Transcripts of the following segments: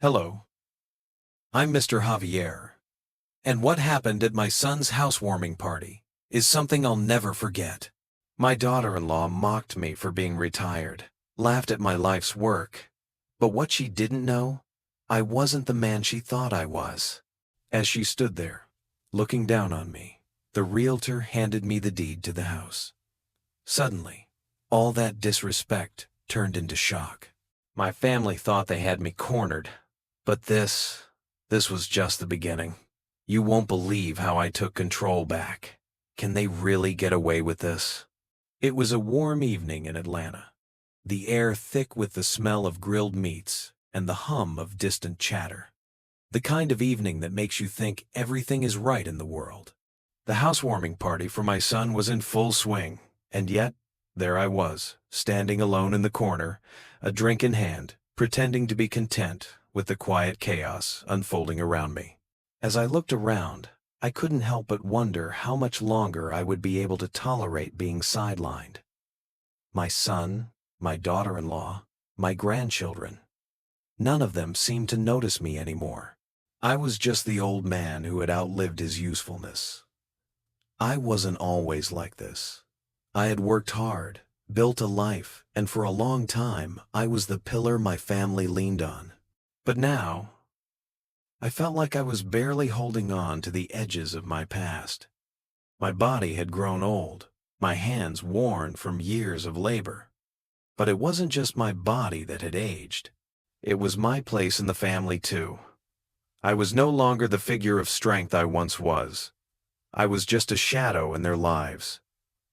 Hello, I'm Mr. Javier, and what happened at my son's housewarming party is something I'll never forget. My daughter-in-law mocked me for being retired, laughed at my life's work, but what she didn't know, I wasn't the man she thought I was. As she stood there, looking down on me, the realtor handed me the deed to the house. Suddenly, all that disrespect turned into shock. My family thought they had me cornered, but this was just the beginning. You won't believe how I took control back. Can they really get away with this? It was a warm evening in Atlanta, the air thick with the smell of grilled meats and the hum of distant chatter. The kind of evening that makes you think everything is right in the world. The housewarming party for my son was in full swing, and yet, there I was, standing alone in the corner, a drink in hand, pretending to be content with the quiet chaos unfolding around me. As I looked around, I couldn't help but wonder how much longer I would be able to tolerate being sidelined. My son, my daughter-in-law, my grandchildren, none of them seemed to notice me anymore. I was just the old man who had outlived his usefulness. I wasn't always like this. I had worked hard, built a life, and for a long time, I was the pillar my family leaned on. But now, I felt like I was barely holding on to the edges of my past. My body had grown old, my hands worn from years of labor. But it wasn't just my body that had aged. It was my place in the family too. I was no longer the figure of strength I once was. I was just a shadow in their lives.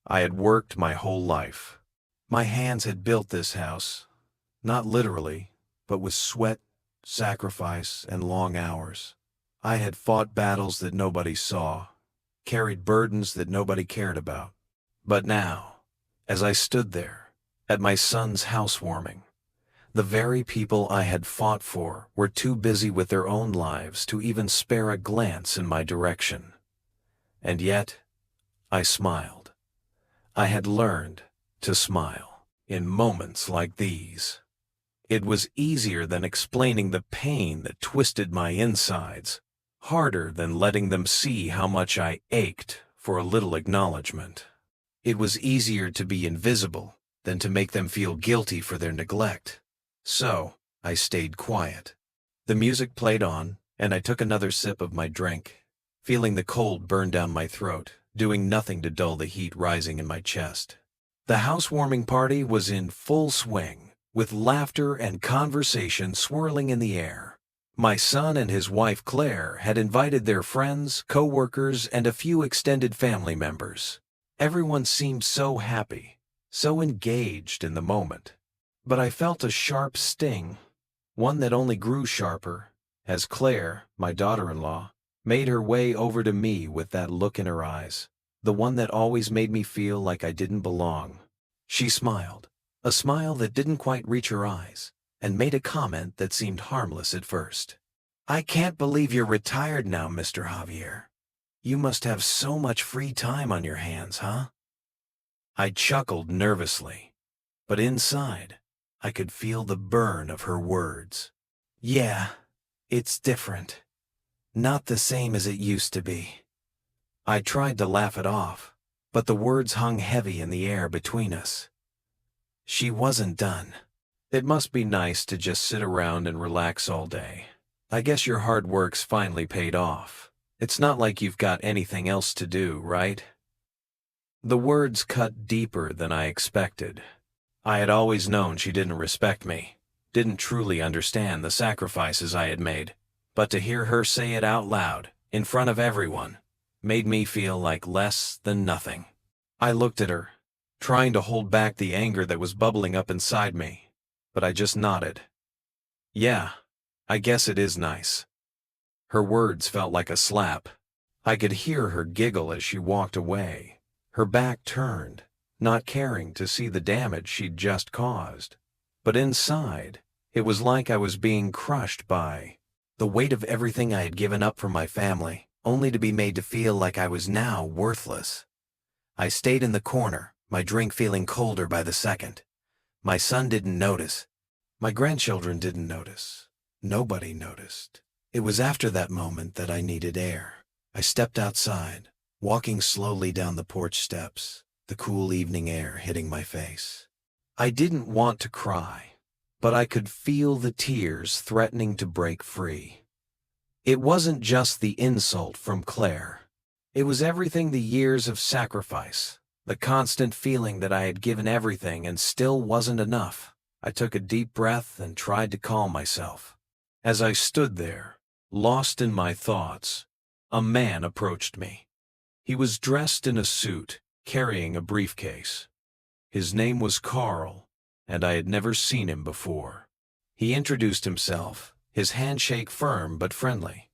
I had worked my whole life. My hands had built this house, not literally, but with sweat, sacrifice, and long hours. I had fought battles that nobody saw, carried burdens that nobody cared about. But now, as I stood there, at my son's housewarming, the very people I had fought for were too busy with their own lives to even spare a glance in my direction. And yet, I smiled. I had learned to smile in moments like these. It was easier than explaining the pain that twisted my insides, harder than letting them see how much I ached for a little acknowledgement. It was easier to be invisible than to make them feel guilty for their neglect. So, I stayed quiet. The music played on, and I took another sip of my drink, feeling the cold burn down my throat, doing nothing to dull the heat rising in my chest. The housewarming party was in full swing, with laughter and conversation swirling in the air. My son and his wife Claire had invited their friends, co-workers, and a few extended family members. Everyone seemed so happy, so engaged in the moment. But I felt a sharp sting, one that only grew sharper, as Claire, my daughter-in-law, made her way over to me with that look in her eyes, the one that always made me feel like I didn't belong. She smiled, a smile that didn't quite reach her eyes, and made a comment that seemed harmless at first. "I can't believe you're retired now, Mr. Javier. You must have so much free time on your hands, huh?" I chuckled nervously, but inside, I could feel the burn of her words. "Yeah, it's different. Not the same as it used to be." I tried to laugh it off, but the words hung heavy in the air between us. She wasn't done. "It must be nice to just sit around and relax all day. I guess your hard work's finally paid off. It's not like you've got anything else to do, right?" The words cut deeper than I expected. I had always known she didn't respect me, didn't truly understand the sacrifices I had made, but to hear her say it out loud, in front of everyone, made me feel like less than nothing. I looked at her, trying to hold back the anger that was bubbling up inside me, but I just nodded. "Yeah, I guess it is nice." Her words felt like a slap. I could hear her giggle as she walked away, her back turned, not caring to see the damage she'd just caused. But inside, it was like I was being crushed by the weight of everything I had given up for my family, only to be made to feel like I was now worthless. I stayed in the corner, my drink feeling colder by the second. My son didn't notice. My grandchildren didn't notice. Nobody noticed. It was after that moment that I needed air. I stepped outside, walking slowly down the porch steps, the cool evening air hitting my face. I didn't want to cry, but I could feel the tears threatening to break free. It wasn't just the insult from Claire. It was everything: the years of sacrifice, the constant feeling that I had given everything and still wasn't enough. I took a deep breath and tried to calm myself. As I stood there, lost in my thoughts, a man approached me. He was dressed in a suit, carrying a briefcase. His name was Carl, and I had never seen him before. He introduced himself, his handshake firm but friendly.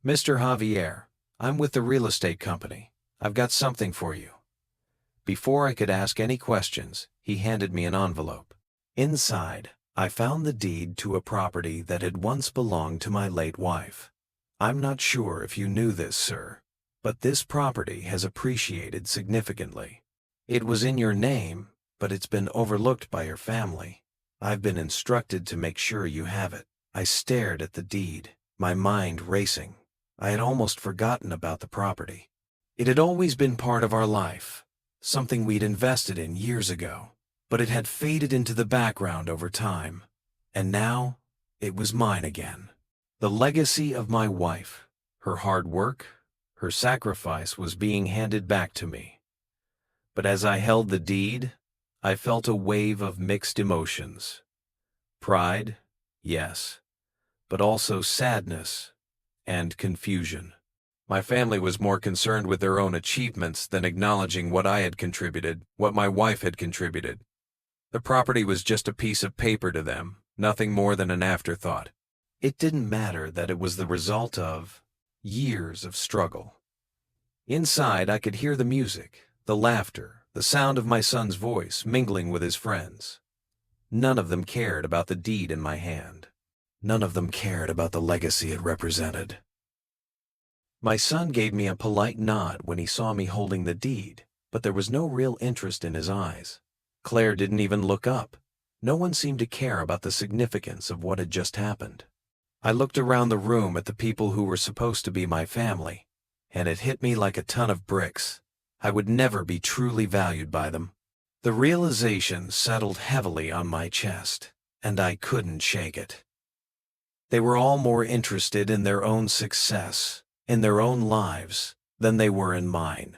"Mr. Javier, I'm with the real estate company. I've got something for you." Before I could ask any questions, he handed me an envelope. Inside, I found the deed to a property that had once belonged to my late wife. "I'm not sure if you knew this, sir, but this property has appreciated significantly. It was in your name, but it's been overlooked by your family. I've been instructed to make sure you have it." I stared at the deed, my mind racing. I had almost forgotten about the property. It had always been part of our life, something we'd invested in years ago, but it had faded into the background over time. And now, it was mine again. The legacy of my wife, her hard work, her sacrifice was being handed back to me. But as I held the deed, I felt a wave of mixed emotions. Pride, yes, but also sadness and confusion. My family was more concerned with their own achievements than acknowledging what I had contributed, what my wife had contributed. The property was just a piece of paper to them, nothing more than an afterthought. It didn't matter that it was the result of years of struggle. Inside, I could hear the music, the laughter, the sound of my son's voice mingling with his friends. None of them cared about the deed in my hand. None of them cared about the legacy it represented. My son gave me a polite nod when he saw me holding the deed, but there was no real interest in his eyes. Claire didn't even look up. No one seemed to care about the significance of what had just happened. I looked around the room at the people who were supposed to be my family, and it hit me like a ton of bricks. I would never be truly valued by them. The realization settled heavily on my chest, and I couldn't shake it. They were all more interested in their own success, in their own lives, than they were in mine.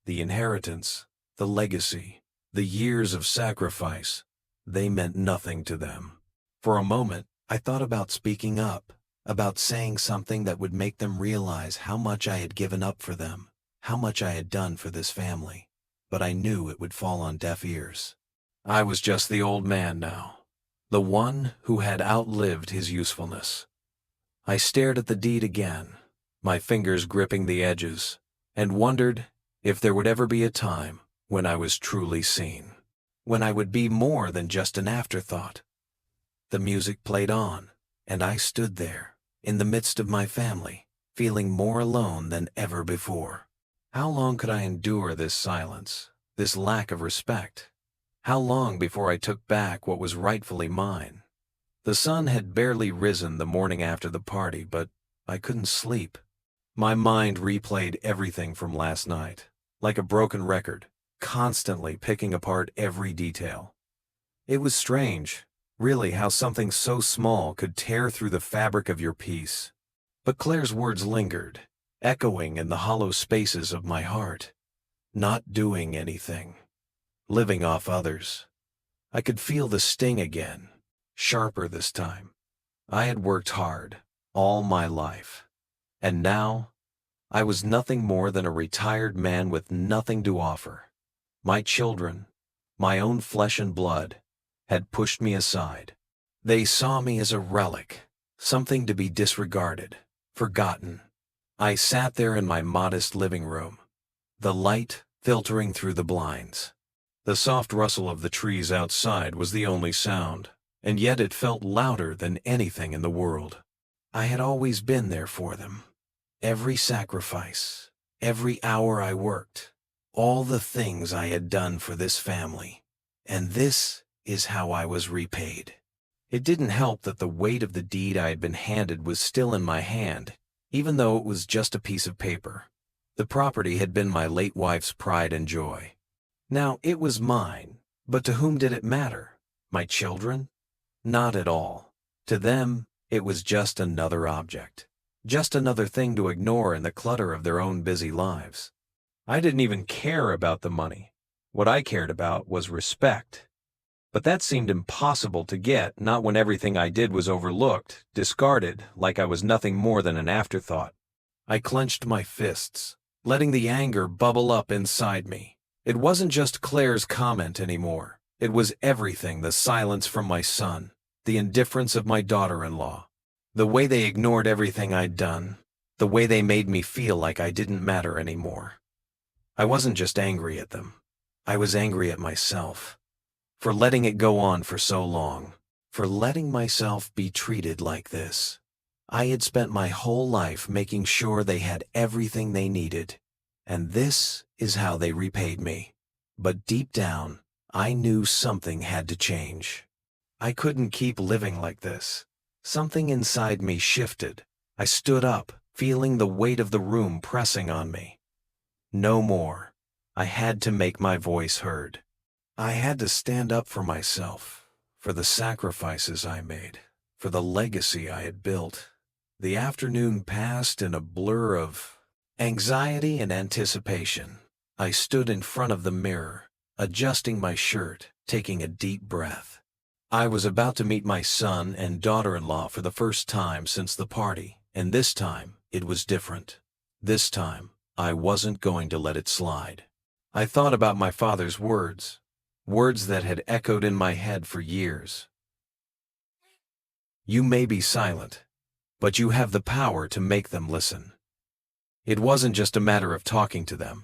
The inheritance, the legacy, the years of sacrifice, they meant nothing to them. For a moment, I thought about speaking up, about saying something that would make them realize how much I had given up for them, how much I had done for this family. But I knew it would fall on deaf ears. I was just the old man now, the one who had outlived his usefulness. I stared at the deed again, my fingers gripping the edges, and wondered if there would ever be a time when I was truly seen, when I would be more than just an afterthought. The music played on, and I stood there, in the midst of my family, feeling more alone than ever before. How long could I endure this silence, this lack of respect? How long before I took back what was rightfully mine? The sun had barely risen the morning after the party, but I couldn't sleep. My mind replayed everything from last night, like a broken record, constantly picking apart every detail. It was strange, really, how something so small could tear through the fabric of your peace. But Claire's words lingered, echoing in the hollow spaces of my heart. Not doing anything. Living off others. I could feel the sting again, sharper this time. I had worked hard, all my life. And now, I was nothing more than a retired man with nothing to offer. My children, my own flesh and blood, had pushed me aside. They saw me as a relic, something to be disregarded, forgotten. I sat there in my modest living room, the light filtering through the blinds. The soft rustle of the trees outside was the only sound, and yet it felt louder than anything in the world. I had always been there for them. Every sacrifice, every hour I worked, all the things I had done for this family. And this is how I was repaid. It didn't help that the weight of the deed I had been handed was still in my hand, even though it was just a piece of paper. The property had been my late wife's pride and joy. Now it was mine, but to whom did it matter? My children? Not at all. To them, it was just another object. Just another thing to ignore in the clutter of their own busy lives. I didn't even care about the money. What I cared about was respect. But that seemed impossible to get, not when everything I did was overlooked, discarded, like I was nothing more than an afterthought. I clenched my fists, letting the anger bubble up inside me. It wasn't just Claire's comment anymore. It was everything: the silence from my son, the indifference of my daughter-in-law, the way they ignored everything I'd done, the way they made me feel like I didn't matter anymore. I wasn't just angry at them. I was angry at myself. For letting it go on for so long. For letting myself be treated like this. I had spent my whole life making sure they had everything they needed. And this is how they repaid me. But deep down, I knew something had to change. I couldn't keep living like this. Something inside me shifted. I stood up, feeling the weight of the room pressing on me. No more. I had to make my voice heard. I had to stand up for myself, for the sacrifices I made, for the legacy I had built. The afternoon passed in a blur of anxiety and anticipation. I stood in front of the mirror, adjusting my shirt, taking a deep breath. I was about to meet my son and daughter-in-law for the first time since the party, and this time it was different. This time, I wasn't going to let it slide. I thought about my father's words. Words that had echoed in my head for years. You may be silent, but you have the power to make them listen. It wasn't just a matter of talking to them.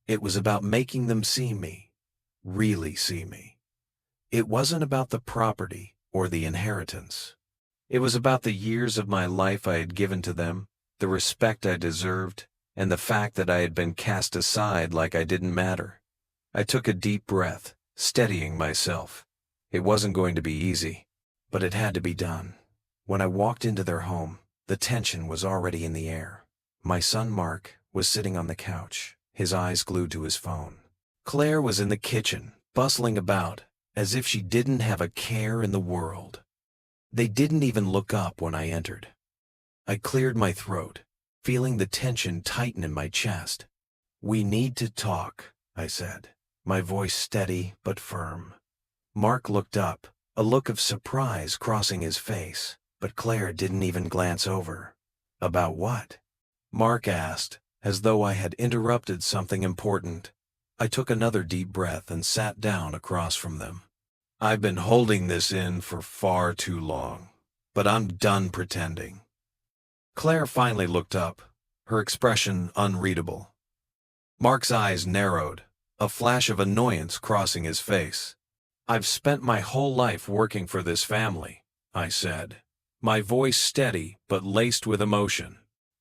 It was about making them see me, really see me. It wasn't about the property or the inheritance. It was about the years of my life I had given to them, the respect I deserved, and the fact that I had been cast aside like I didn't matter. I took a deep breath, steadying myself. It wasn't going to be easy, but it had to be done. When I walked into their home, the tension was already in the air. My son Mark was sitting on the couch, his eyes glued to his phone. Claire was in the kitchen, bustling about, as if she didn't have a care in the world. They didn't even look up when I entered. I cleared my throat, feeling the tension tighten in my chest. We need to talk, I said, my voice steady but firm. Mark looked up, a look of surprise crossing his face, but Claire didn't even glance over. About what? Mark asked, as though I had interrupted something important. I took another deep breath and sat down across from them. I've been holding this in for far too long, but I'm done pretending. Claire finally looked up, her expression unreadable. Mark's eyes narrowed, a flash of annoyance crossing his face. I've spent my whole life working for this family, I said, my voice steady but laced with emotion.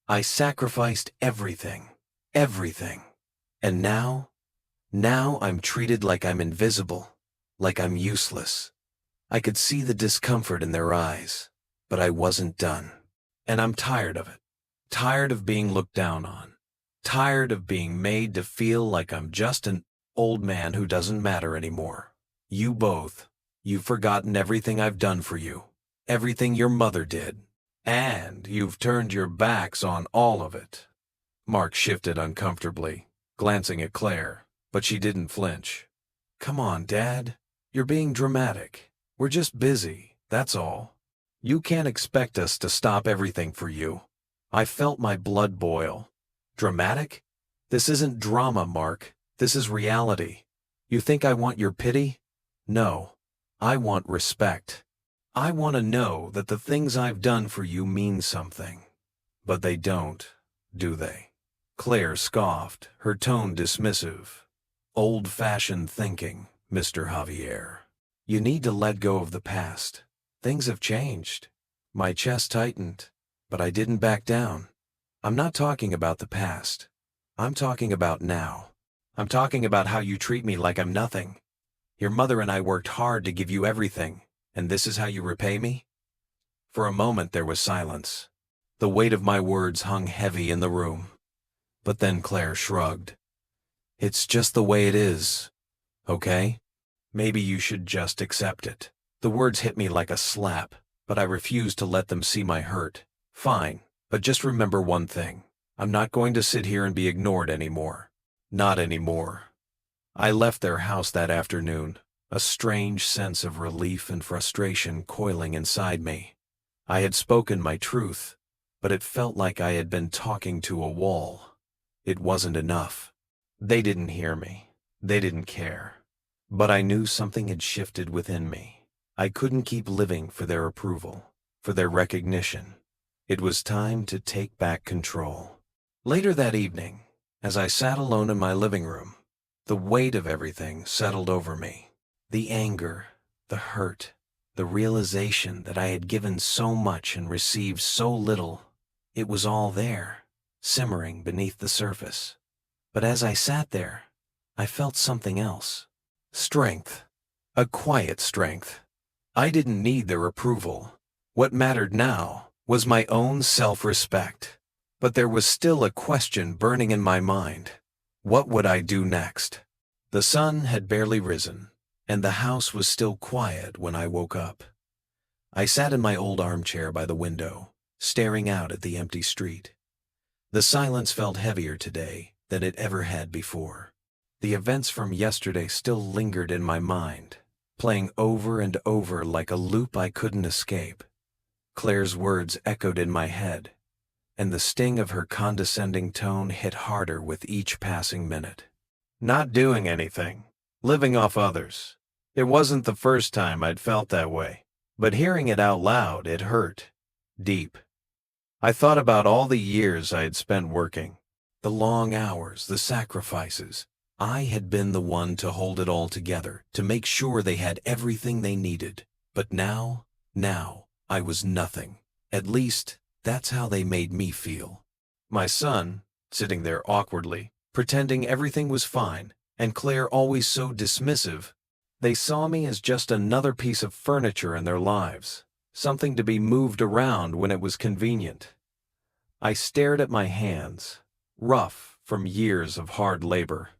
I sacrificed everything, everything. And now I'm treated like I'm invisible, like I'm useless. I could see the discomfort in their eyes, but I wasn't done. And I'm tired of it. Tired of being looked down on. Tired of being made to feel like I'm just an old man who doesn't matter anymore. You both, you've forgotten everything I've done for you. Everything your mother did. And you've turned your backs on all of it. Mark shifted uncomfortably, glancing at Claire, but she didn't flinch. Come on, Dad. You're being dramatic. We're just busy, that's all. You can't expect us to stop everything for you. I felt my blood boil. Dramatic? This isn't drama, Mark. This is reality. You think I want your pity? No. I want respect. I want to know that the things I've done for you mean something. But they don't, do they? Claire scoffed, her tone dismissive. Old-fashioned thinking, Mr. Javier. You need to let go of the past. Things have changed. My chest tightened, but I didn't back down. I'm not talking about the past. I'm talking about now. I'm talking about how you treat me like I'm nothing. Your mother and I worked hard to give you everything, And this is how you repay me? For a moment there was silence. The weight of my words hung heavy in the room. But then Claire shrugged. It's just the way it is, okay? Maybe you should just accept it. The words hit me like a slap, but I refused to let them see my hurt. Fine, but just remember one thing. I'm not going to sit here and be ignored anymore. Not anymore. I left their house that afternoon, a strange sense of relief and frustration coiling inside me. I had spoken my truth, but it felt like I had been talking to a wall. It wasn't enough. They didn't hear me. They didn't care. But I knew something had shifted within me. I couldn't keep living for their approval, for their recognition. It was time to take back control. Later that evening, as I sat alone in my living room, the weight of everything settled over me. The anger, the hurt, the realization that I had given so much and received so little. It was all there, simmering beneath the surface. But as I sat there, I felt something else. Strength. A quiet strength. I didn't need their approval. What mattered now was my own self-respect. But there was still a question burning in my mind. What would I do next? The sun had barely risen, and the house was still quiet when I woke up. I sat in my old armchair by the window, staring out at the empty street. The silence felt heavier today than it ever had before. The events from yesterday still lingered in my mind, playing over and over like a loop I couldn't escape. Claire's words echoed in my head, and the sting of her condescending tone hit harder with each passing minute. Not doing anything, living off others. It wasn't the first time I'd felt that way, but hearing it out loud, it hurt. Deep. I thought about all the years I had spent working, the long hours, the sacrifices. I had been the one to hold it all together, to make sure they had everything they needed. But now, I was nothing. At least, that's how they made me feel. My son, sitting there awkwardly, pretending everything was fine, and Claire always so dismissive. They saw me as just another piece of furniture in their lives, something to be moved around when it was convenient. I stared at my hands, rough from years of hard labor.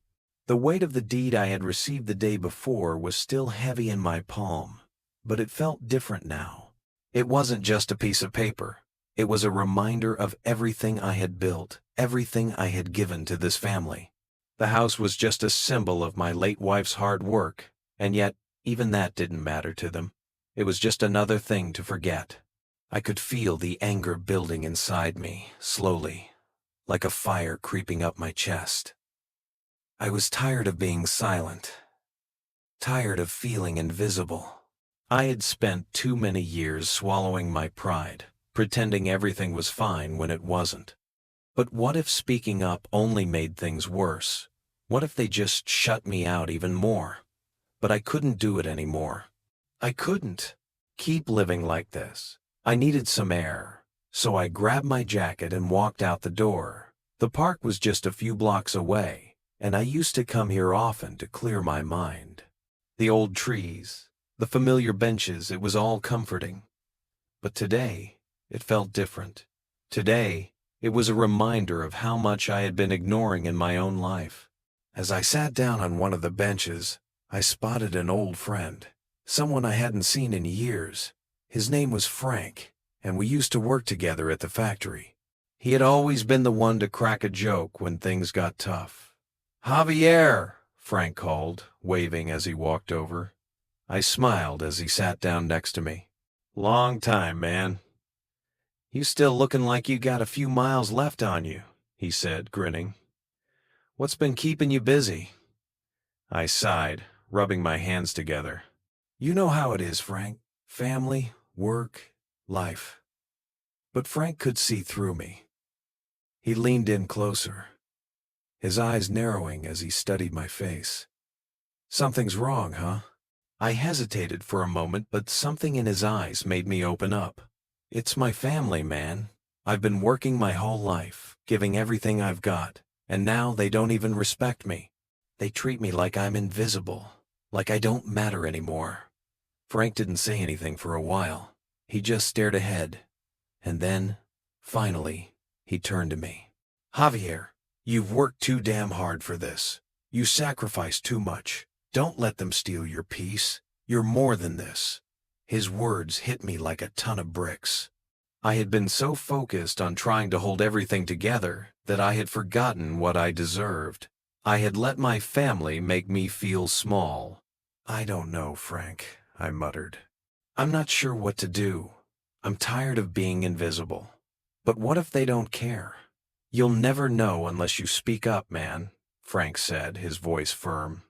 The weight of the deed I had received the day before was still heavy in my palm, but it felt different now. It wasn't just a piece of paper. It was a reminder of everything I had built, everything I had given to this family. The house was just a symbol of my late wife's hard work, and yet even that didn't matter to them. It was just another thing to forget. I could feel the anger building inside me, slowly, like a fire creeping up my chest. I was tired of being silent, tired of feeling invisible. I had spent too many years swallowing my pride, pretending everything was fine when it wasn't. But what if speaking up only made things worse? What if they just shut me out even more? But I couldn't do it anymore. I couldn't keep living like this. I needed some air, so I grabbed my jacket and walked out the door. The park was just a few blocks away, and I used to come here often to clear my mind. The old trees, the familiar benches, it was all comforting. But today, it felt different. Today, it was a reminder of how much I had been ignoring in my own life. As I sat down on one of the benches, I spotted an old friend, someone I hadn't seen in years. His name was Frank, and we used to work together at the factory. He had always been the one to crack a joke when things got tough. "Javier!" Frank called, waving as he walked over. I smiled as he sat down next to me. "Long time, man. You still looking like you got a few miles left on you," he said, grinning. "What's been keeping you busy?" I sighed, rubbing my hands together. "You know how it is, Frank. Family, work, life." But Frank could see through me. He leaned in closer, his eyes narrowing as he studied my face. "Something's wrong, huh?" I hesitated for a moment, but something in his eyes made me open up. "It's my family, man. I've been working my whole life, giving everything I've got, and now they don't even respect me. They treat me like I'm invisible, like I don't matter anymore." Frank didn't say anything for a while. He just stared ahead. And then, finally, he turned to me. Javier, you've worked too damn hard for this. You sacrificed too much. Don't let them steal your peace. You're more than this. His words hit me like a ton of bricks. I had been so focused on trying to hold everything together that I had forgotten what I deserved. I had let my family make me feel small. I don't know, Frank, I muttered. I'm not sure what to do. I'm tired of being invisible. But what if they don't care? You'll never know unless you speak up, man, Frank said, his voice firm.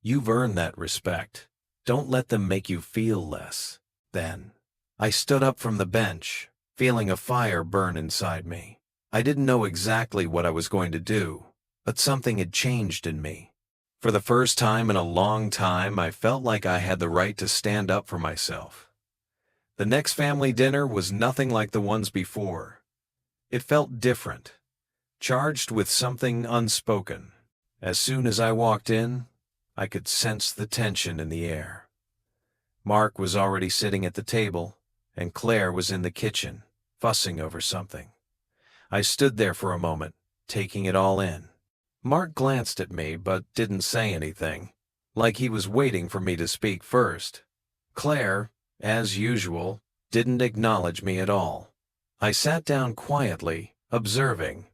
You've earned that respect. Don't let them make you feel less. Then, I stood up from the bench, feeling a fire burn inside me. I didn't know exactly what I was going to do, but something had changed in me. For the first time in a long time, I felt like I had the right to stand up for myself. The next family dinner was nothing like the ones before. It felt different, charged with something unspoken. As soon as I walked in, I could sense the tension in the air. Mark was already sitting at the table, and Claire was in the kitchen, fussing over something. I stood there for a moment, taking it all in. Mark glanced at me but didn't say anything, like he was waiting for me to speak first. Claire, as usual, didn't acknowledge me at all. I sat down quietly, observing.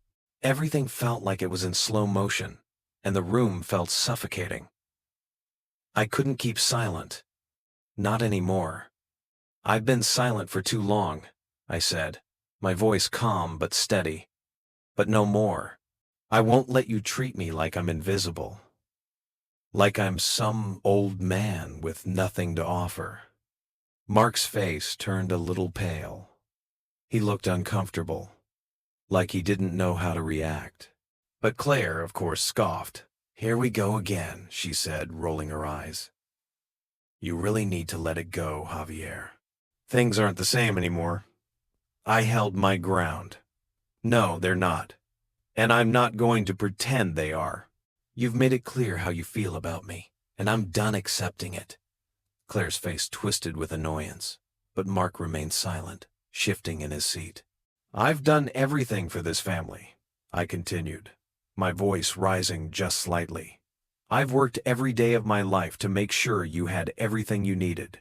Everything felt like it was in slow motion, and the room felt suffocating. I couldn't keep silent. Not anymore. I've been silent for too long, I said, my voice calm but steady. But no more. I won't let you treat me like I'm invisible. Like I'm some old man with nothing to offer. Mark's face turned a little pale. He looked uncomfortable, like he didn't know how to react. But Claire, of course, scoffed. Here we go again, she said, rolling her eyes. You really need to let it go, Javier. Things aren't the same anymore. I held my ground. No, they're not. And I'm not going to pretend they are. You've made it clear how you feel about me, and I'm done accepting it. Claire's face twisted with annoyance, but Mark remained silent, shifting in his seat. I've done everything for this family, I continued, my voice rising just slightly. I've worked every day of my life to make sure you had everything you needed.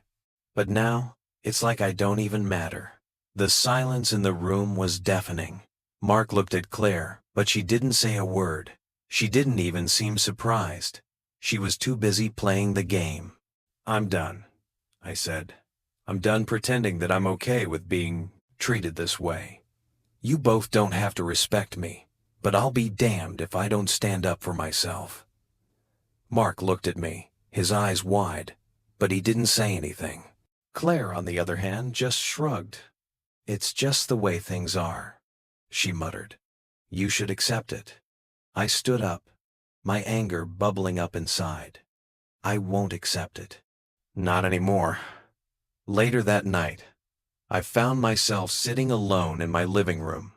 But now, it's like I don't even matter. The silence in the room was deafening. Mark looked at Claire, but she didn't say a word. She didn't even seem surprised. She was too busy playing the game. I'm done, I said. I'm done pretending that I'm okay with being treated this way. You both don't have to respect me, but I'll be damned if I don't stand up for myself. Mark looked at me, his eyes wide, but he didn't say anything. Claire, on the other hand, just shrugged. It's just the way things are, she muttered. You should accept it. I stood up, my anger bubbling up inside. I won't accept it. Not anymore. Later that night, I found myself sitting alone in my living room,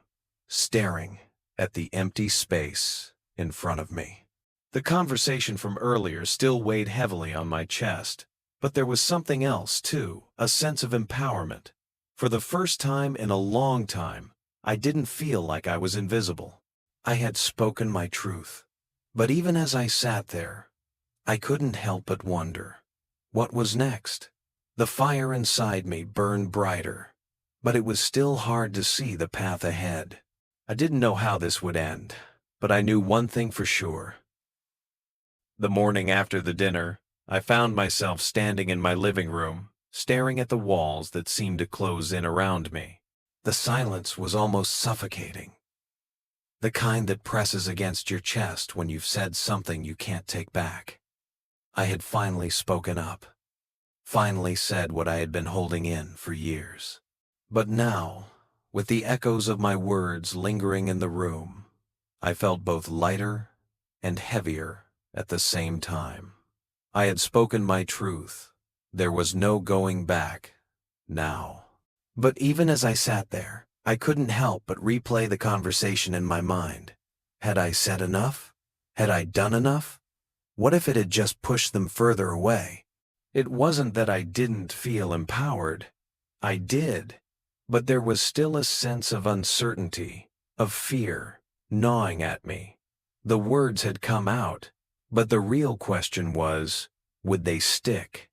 staring at the empty space in front of me. The conversation from earlier still weighed heavily on my chest, but there was something else too, a sense of empowerment. For the first time in a long time, I didn't feel like I was invisible. I had spoken my truth. But even as I sat there, I couldn't help but wonder, what was next? The fire inside me burned brighter, but it was still hard to see the path ahead. I didn't know how this would end, but I knew one thing for sure. The morning after the dinner, I found myself standing in my living room, staring at the walls that seemed to close in around me. The silence was almost suffocating. The kind that presses against your chest when you've said something you can't take back. I had finally spoken up. Finally said what I had been holding in for years. But now, with the echoes of my words lingering in the room, I felt both lighter and heavier at the same time. I had spoken my truth. There was no going back now. But even as I sat there, I couldn't help but replay the conversation in my mind. Had I said enough? Had I done enough? What if it had just pushed them further away? It wasn't that I didn't feel empowered. I did. But there was still a sense of uncertainty, of fear, gnawing at me. The words had come out, but the real question was, would they stick?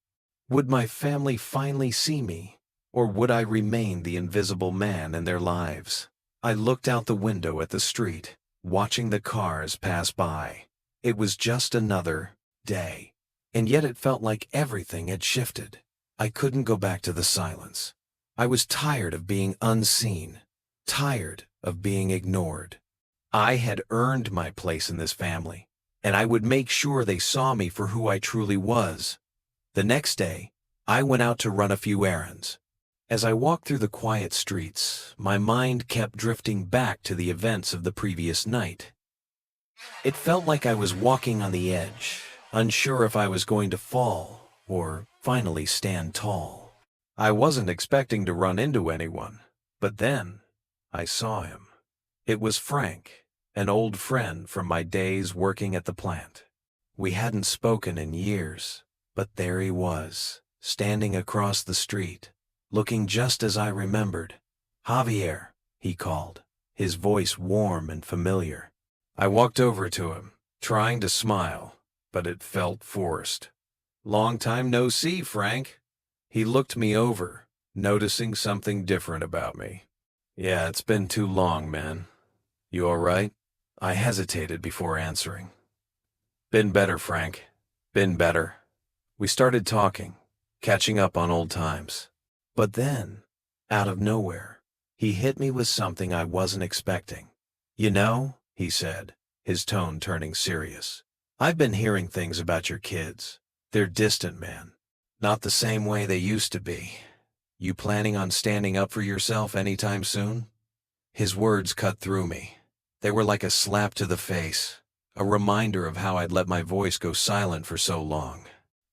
Would my family finally see me, or would I remain the invisible man in their lives? I looked out the window at the street, watching the cars pass by. It was just another day. And yet it felt like everything had shifted. I couldn't go back to the silence. I was tired of being unseen, tired of being ignored. I had earned my place in this family, and I would make sure they saw me for who I truly was. The next day, I went out to run a few errands. As I walked through the quiet streets, my mind kept drifting back to the events of the previous night. It felt like I was walking on the edge, unsure if I was going to fall or finally stand tall. I wasn't expecting to run into anyone, but then I saw him. It was Frank, an old friend from my days working at the plant. We hadn't spoken in years, but there he was, standing across the street, looking just as I remembered. "Javier," he called, his voice warm and familiar. I walked over to him, trying to smile, but it felt forced. "Long time no see, Frank." He looked me over, noticing something different about me. "Yeah, it's been too long, man. You all right?" I hesitated before answering. "Been better, Frank. Been better." We started talking, catching up on old times. But then, out of nowhere, he hit me with something I wasn't expecting. "You know," he said, his tone turning serious, "I've been hearing things about your kids. They're distant, man. Not the same way they used to be. You planning on standing up for yourself anytime soon?" His words cut through me. They were like a slap to the face, a reminder of how I'd let my voice go silent for so long.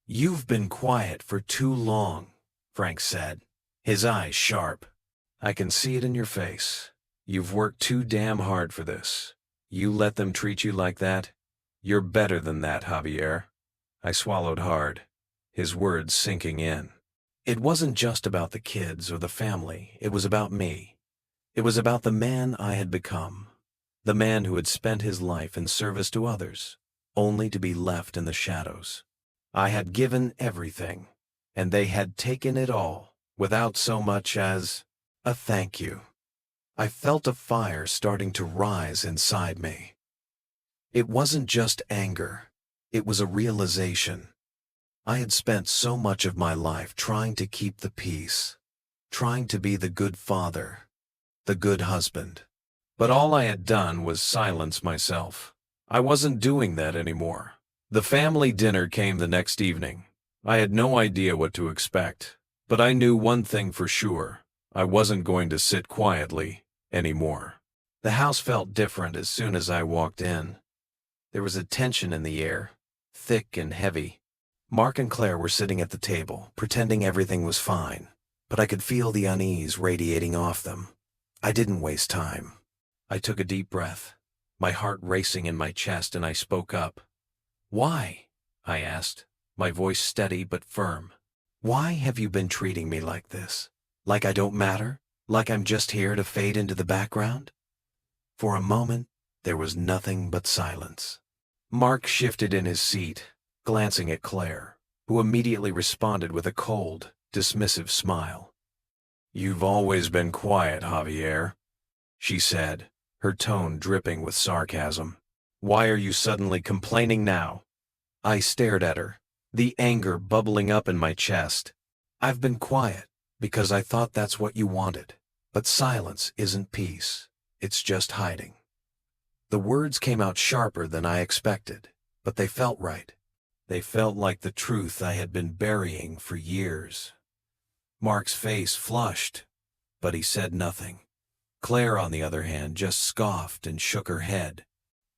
"You've been quiet for too long," Frank said, his eyes sharp. "I can see it in your face. You've worked too damn hard for this. You let them treat you like that? You're better than that, Javier." I swallowed hard, his words sinking in. It wasn't just about the kids or the family, it was about me. It was about the man I had become, the man who had spent his life in service to others, only to be left in the shadows. I had given everything, and they had taken it all, without so much as a thank you. I felt a fire starting to rise inside me. It wasn't just anger, it was a realization. I had spent so much of my life trying to keep the peace, trying to be the good father, the good husband. But all I had done was silence myself. I wasn't doing that anymore. The family dinner came the next evening. I had no idea what to expect, but I knew one thing for sure. I wasn't going to sit quietly anymore. The house felt different as soon as I walked in. There was a tension in the air, thick and heavy. Mark and Claire were sitting at the table, pretending everything was fine, but I could feel the unease radiating off them. I didn't waste time. I took a deep breath, my heart racing in my chest, and I spoke up. "Why?" I asked, my voice steady but firm. "Why have you been treating me like this? Like I don't matter? Like I'm just here to fade into the background?" For a moment, there was nothing but silence. Mark shifted in his seat, glancing at Claire, who immediately responded with a cold, dismissive smile. "You've always been quiet, Javier," she said, her tone dripping with sarcasm. "Why are you suddenly complaining now?" I stared at her, the anger bubbling up in my chest. "I've been quiet because I thought that's what you wanted. But silence isn't peace. It's just hiding." The words came out sharper than I expected, but they felt right. They felt like the truth I had been burying for years. Mark's face flushed, but he said nothing. Claire, on the other hand, just scoffed and shook her head.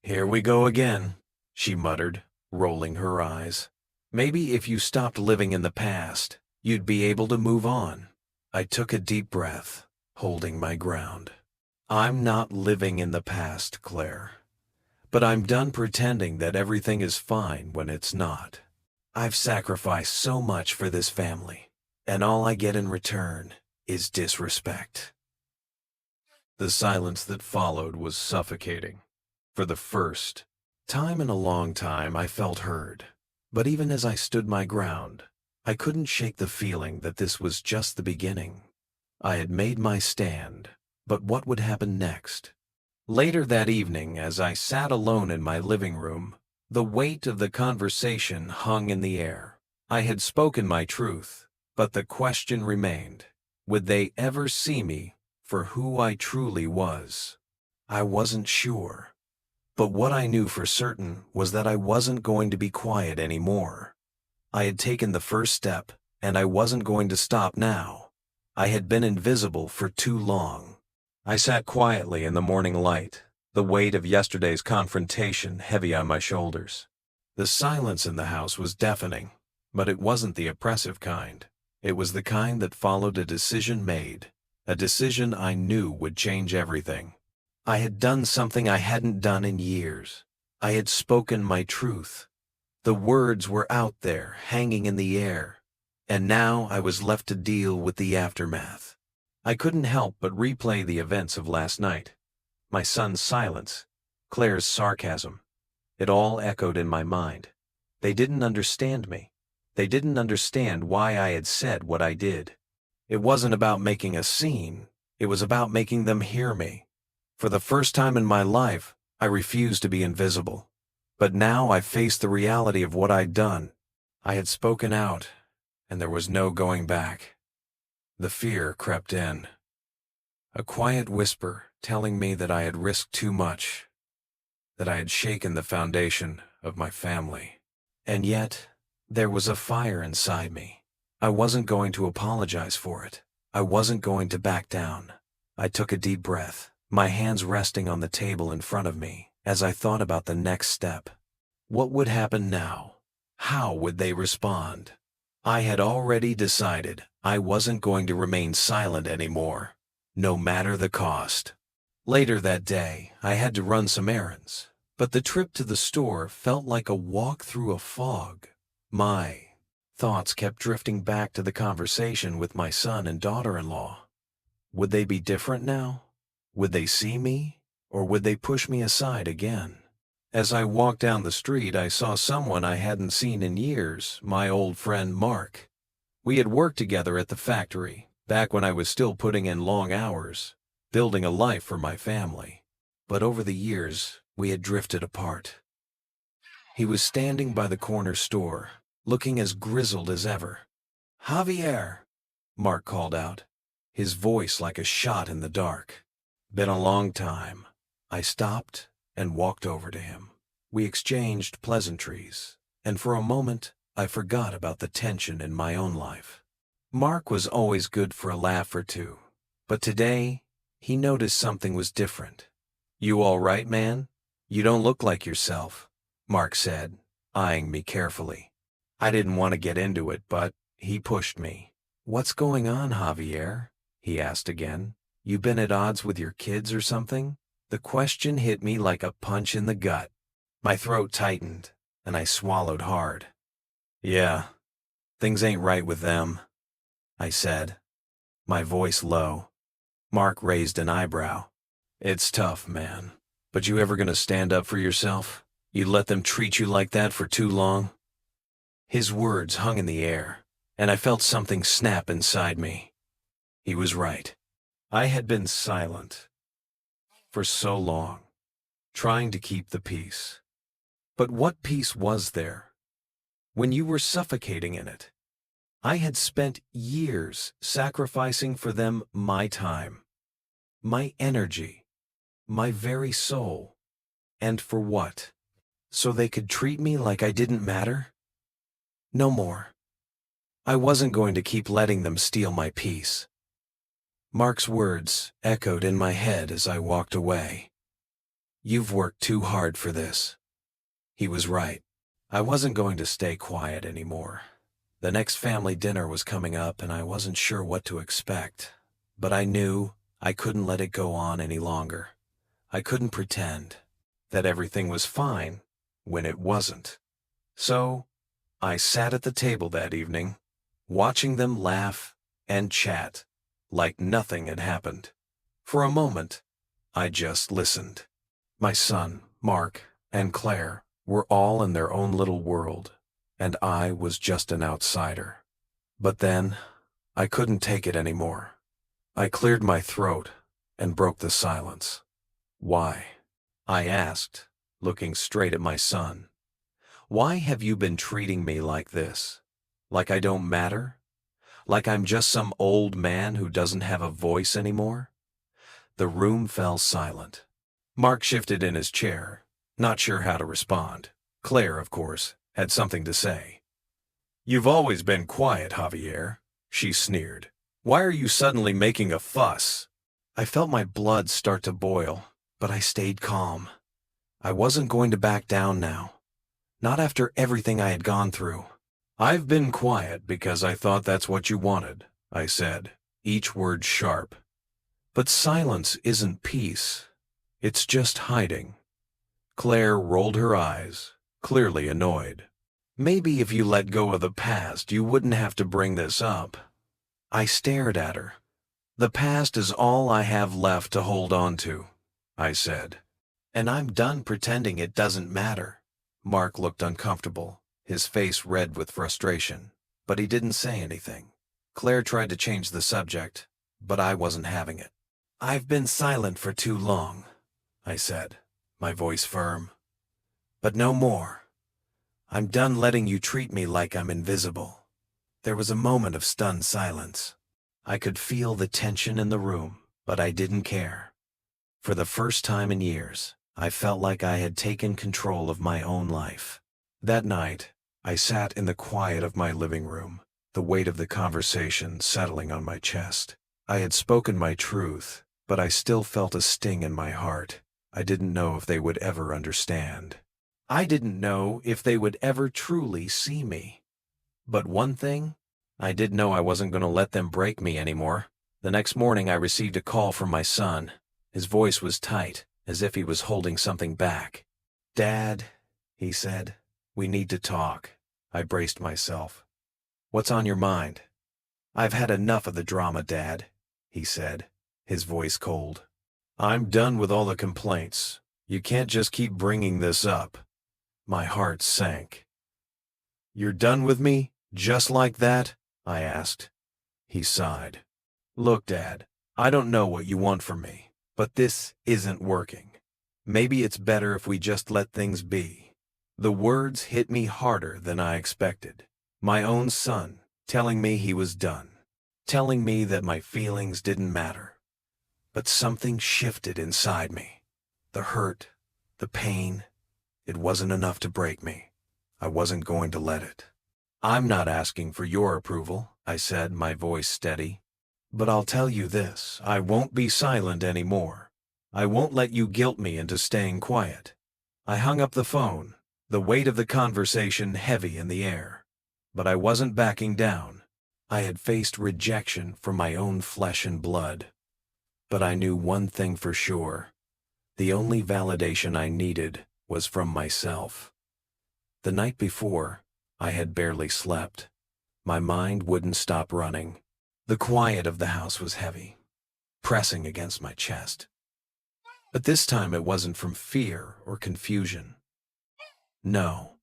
"Here we go again," she muttered, rolling her eyes. "Maybe if you stopped living in the past, you'd be able to move on." I took a deep breath, holding my ground. "I'm not living in the past, Claire. But I'm done pretending that everything is fine when it's not. I've sacrificed so much for this family, and all I get in return is disrespect. The silence that followed was suffocating. For the first time in a long time, I felt heard. But even as I stood my ground, I couldn't shake the feeling that this was just the beginning. I had made my stand, but what would happen next? Later that evening, as I sat alone in my living room, the weight of the conversation hung in the air. I had spoken my truth, but the question remained: would they ever see me for who I truly was? I wasn't sure. But what I knew for certain was that I wasn't going to be quiet anymore. I had taken the first step, and I wasn't going to stop now. I had been invisible for too long. I sat quietly in the morning light, the weight of yesterday's confrontation heavy on my shoulders. The silence in the house was deafening, but it wasn't the oppressive kind. It was the kind that followed a decision made, a decision I knew would change everything. I had done something I hadn't done in years. I had spoken my truth. The words were out there, hanging in the air, and now I was left to deal with the aftermath. I couldn't help but replay the events of last night. My son's silence, Claire's sarcasm. It all echoed in my mind. They didn't understand me. They didn't understand why I had said what I did. It wasn't about making a scene. It was about making them hear me. For the first time in my life, I refused to be invisible. But now I faced the reality of what I'd done. I had spoken out, and there was no going back. The fear crept in. A quiet whisper telling me that I had risked too much, that I had shaken the foundation of my family. And yet, there was a fire inside me. I wasn't going to apologize for it. I wasn't going to back down. I took a deep breath, my hands resting on the table in front of me, as I thought about the next step. What would happen now? How would they respond? I had already decided I wasn't going to remain silent anymore, no matter the cost. Later that day, I had to run some errands, but the trip to the store felt like a walk through a fog. My thoughts kept drifting back to the conversation with my son and daughter-in-law. Would they be different now? Would they see me, or would they push me aside again? As I walked down the street, I saw someone I hadn't seen in years, my old friend Mark. We had worked together at the factory, back when I was still putting in long hours, building a life for my family. But over the years, we had drifted apart. He was standing by the corner store, looking as grizzled as ever. "Javier," Mark called out, his voice like a shot in the dark. "Been a long time." I stopped and walked over to him. We exchanged pleasantries, and for a moment, I forgot about the tension in my own life. Mark was always good for a laugh or two, but today, he noticed something was different. "You all right, man? You don't look like yourself," Mark said, eyeing me carefully. I didn't want to get into it, but he pushed me. "What's going on, Javier?" he asked again. "You been at odds with your kids or something?" The question hit me like a punch in the gut. My throat tightened, and I swallowed hard. "Yeah, things ain't right with them," I said, my voice low. Mark raised an eyebrow. "It's tough, man. But you ever gonna stand up for yourself? You let them treat you like that for too long?" His words hung in the air, and I felt something snap inside me. He was right. I had been silent for so long, trying to keep the peace. But what peace was there when you were suffocating in it? I had spent years sacrificing for them my time, my energy, my very soul. And for what? So they could treat me like I didn't matter? No more. I wasn't going to keep letting them steal my peace. Mark's words echoed in my head as I walked away. "You've worked too hard for this." He was right. I wasn't going to stay quiet anymore. The next family dinner was coming up, and I wasn't sure what to expect. But I knew I couldn't let it go on any longer. I couldn't pretend that everything was fine when it wasn't. So, I sat at the table that evening, watching them laugh and chat like nothing had happened. For a moment, I just listened. My son, Mark, and Claire were all in their own little world, and I was just an outsider. But then, I couldn't take it anymore. I cleared my throat and broke the silence. "Why?" I asked, looking straight at my son. "Why have you been treating me like this? Like I don't matter? Like I'm just some old man who doesn't have a voice anymore?" The room fell silent. Mark shifted in his chair, not sure how to respond. Claire, of course, had something to say. "You've always been quiet, Javier," she sneered. "Why are you suddenly making a fuss?" I felt my blood start to boil, but I stayed calm. I wasn't going to back down now. Not after everything I had gone through. "I've been quiet because I thought that's what you wanted," I said, each word sharp. "But silence isn't peace. It's just hiding." Claire rolled her eyes, clearly annoyed. "Maybe if you let go of the past, you wouldn't have to bring this up." I stared at her. "The past is all I have left to hold on to," I said. "And I'm done pretending it doesn't matter." Mark looked uncomfortable, his face red with frustration, but he didn't say anything. Claire tried to change the subject, but I wasn't having it. "I've been silent for too long," I said, my voice firm. "But no more. I'm done letting you treat me like I'm invisible." There was a moment of stunned silence. I could feel the tension in the room, but I didn't care. For the first time in years, I felt like I had taken control of my own life. That night, I sat in the quiet of my living room, the weight of the conversation settling on my chest. I had spoken my truth, but I still felt a sting in my heart. I didn't know if they would ever understand. I didn't know if they would ever truly see me. But one thing, I did know I wasn't going to let them break me anymore. The next morning I received a call from my son. His voice was tight, as if he was holding something back. "Dad," he said, "we need to talk." I braced myself. "What's on your mind?" "I've had enough of the drama, Dad," he said, his voice cold. "I'm done with all the complaints. You can't just keep bringing this up." My heart sank. "You're done with me? Just like that?" I asked. He sighed. "Look, Dad, I don't know what you want from me, but this isn't working. Maybe it's better if we just let things be." The words hit me harder than I expected. My own son telling me he was done, telling me that my feelings didn't matter. But something shifted inside me. The hurt, the pain, it wasn't enough to break me. I wasn't going to let it. "I'm not asking for your approval," I said, my voice steady. "But I'll tell you this, I won't be silent anymore. I won't let you guilt me into staying quiet." I hung up the phone, the weight of the conversation heavy in the air. But I wasn't backing down. I had faced rejection from my own flesh and blood. But I knew one thing for sure. The only validation I needed was from myself. The night before, I had barely slept. My mind wouldn't stop running. The quiet of the house was heavy, pressing against my chest. But this time it wasn't from fear or confusion. No,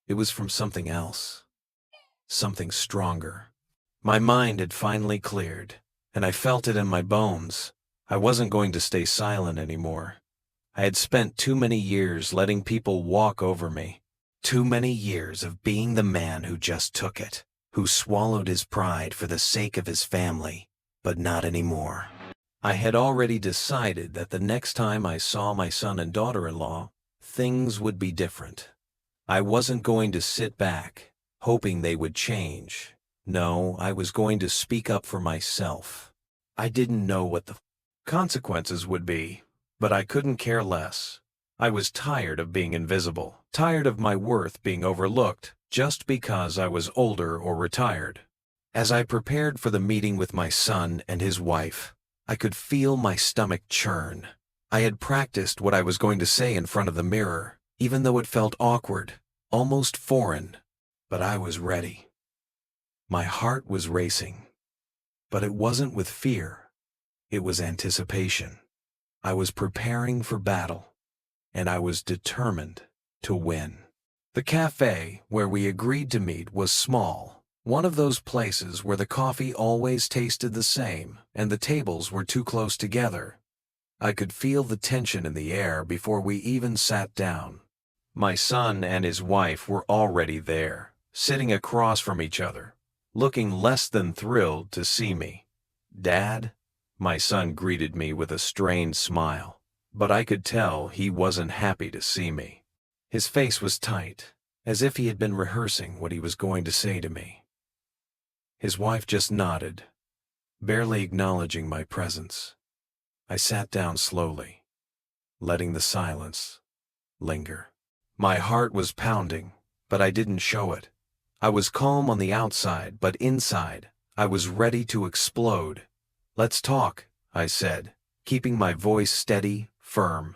it was from something else. Something stronger. My mind had finally cleared, and I felt it in my bones. I wasn't going to stay silent anymore. I had spent too many years letting people walk over me. Too many years of being the man who just took it, who swallowed his pride for the sake of his family, but not anymore. I had already decided that the next time I saw my son and daughter-in-law, things would be different. I wasn't going to sit back, hoping they would change. No, I was going to speak up for myself. I didn't know what the consequences would be, but I couldn't care less. I was tired of being invisible, tired of my worth being overlooked just because I was older or retired. As I prepared for the meeting with my son and his wife, I could feel my stomach churn. I had practiced what I was going to say in front of the mirror, even though it felt awkward, almost foreign. But I was ready. My heart was racing. But it wasn't with fear. It was anticipation. I was preparing for battle, and I was determined to win. The cafe where we agreed to meet was small, one of those places where the coffee always tasted the same and the tables were too close together. I could feel the tension in the air before we even sat down. My son and his wife were already there, sitting across from each other, looking less than thrilled to see me. "Dad?" My son greeted me with a strained smile, but I could tell he wasn't happy to see me. His face was tight, as if he had been rehearsing what he was going to say to me. His wife just nodded, barely acknowledging my presence. I sat down slowly, letting the silence linger. My heart was pounding, but I didn't show it. I was calm on the outside, but inside, I was ready to explode. "Let's talk," I said, keeping my voice steady, firm.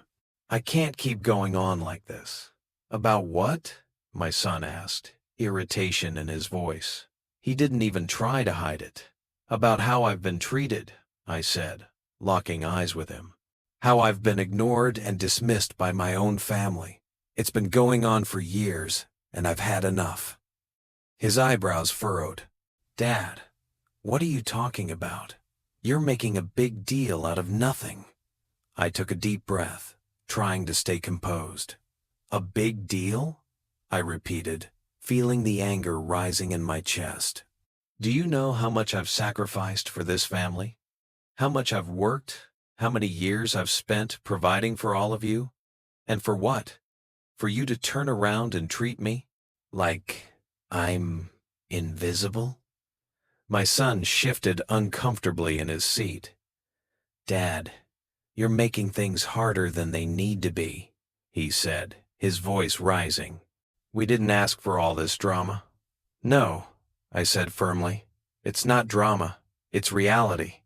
"I can't keep going on like this." "About what?" my son asked, irritation in his voice. He didn't even try to hide it. "About how I've been treated," I said, locking eyes with him. "How I've been ignored and dismissed by my own family. It's been going on for years, and I've had enough." His eyebrows furrowed. "Dad, what are you talking about? You're making a big deal out of nothing." I took a deep breath, trying to stay composed. "A big deal?" I repeated, feeling the anger rising in my chest. "Do you know how much I've sacrificed for this family? How much I've worked? How many years I've spent providing for all of you? And for what? For you to turn around and treat me like I'm invisible?" My son shifted uncomfortably in his seat. "Dad, you're making things harder than they need to be," he said, his voice rising. "We didn't ask for all this drama." "No," I said firmly. "It's not drama. It's reality.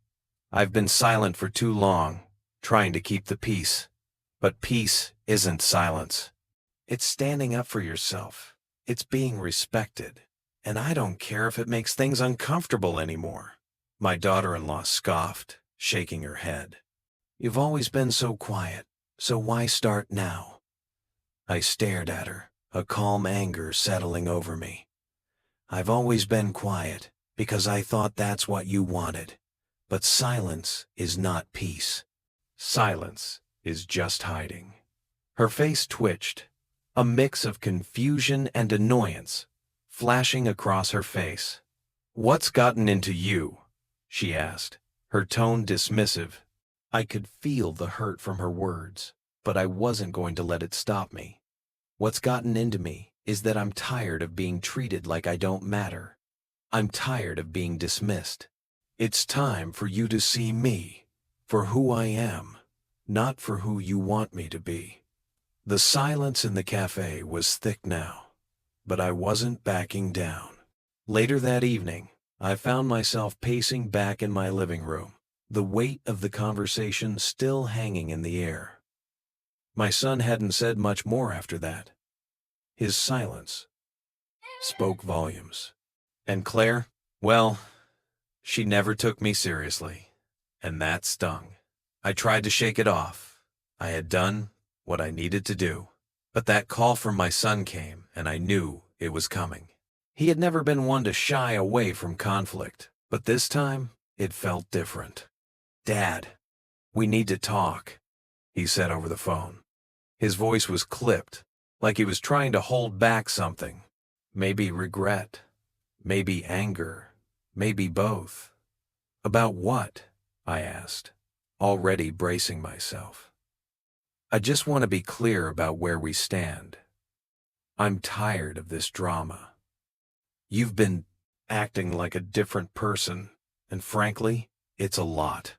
I've been silent for too long, trying to keep the peace. But peace isn't silence. It's standing up for yourself. It's being respected. And I don't care if it makes things uncomfortable anymore." My daughter-in-law scoffed, shaking her head. "You've always been so quiet, so why start now?" I stared at her, a calm anger settling over me. "I've always been quiet, because I thought that's what you wanted. But silence is not peace. Silence is just hiding." Her face twitched, a mix of confusion and annoyance flashing across her face. "What's gotten into you?" she asked, her tone dismissive. I could feel the hurt from her words, but I wasn't going to let it stop me. "What's gotten into me is that I'm tired of being treated like I don't matter. I'm tired of being dismissed. It's time for you to see me for who I am, not for who you want me to be." The silence in the cafe was thick now, but I wasn't backing down. Later that evening, I found myself pacing back in my living room, the weight of the conversation still hanging in the air. My son hadn't said much more after that. His silence spoke volumes. And Claire, well, she never took me seriously, and that stung. I tried to shake it off. I had done what I needed to do. But that call from my son came, and I knew it was coming. He had never been one to shy away from conflict, but this time, it felt different. "Dad, we need to talk," he said over the phone. His voice was clipped, like he was trying to hold back something. Maybe regret, maybe anger, maybe both. "About what?" I asked, already bracing myself. "I just want to be clear about where we stand. I'm tired of this drama. You've been acting like a different person, and frankly, it's a lot."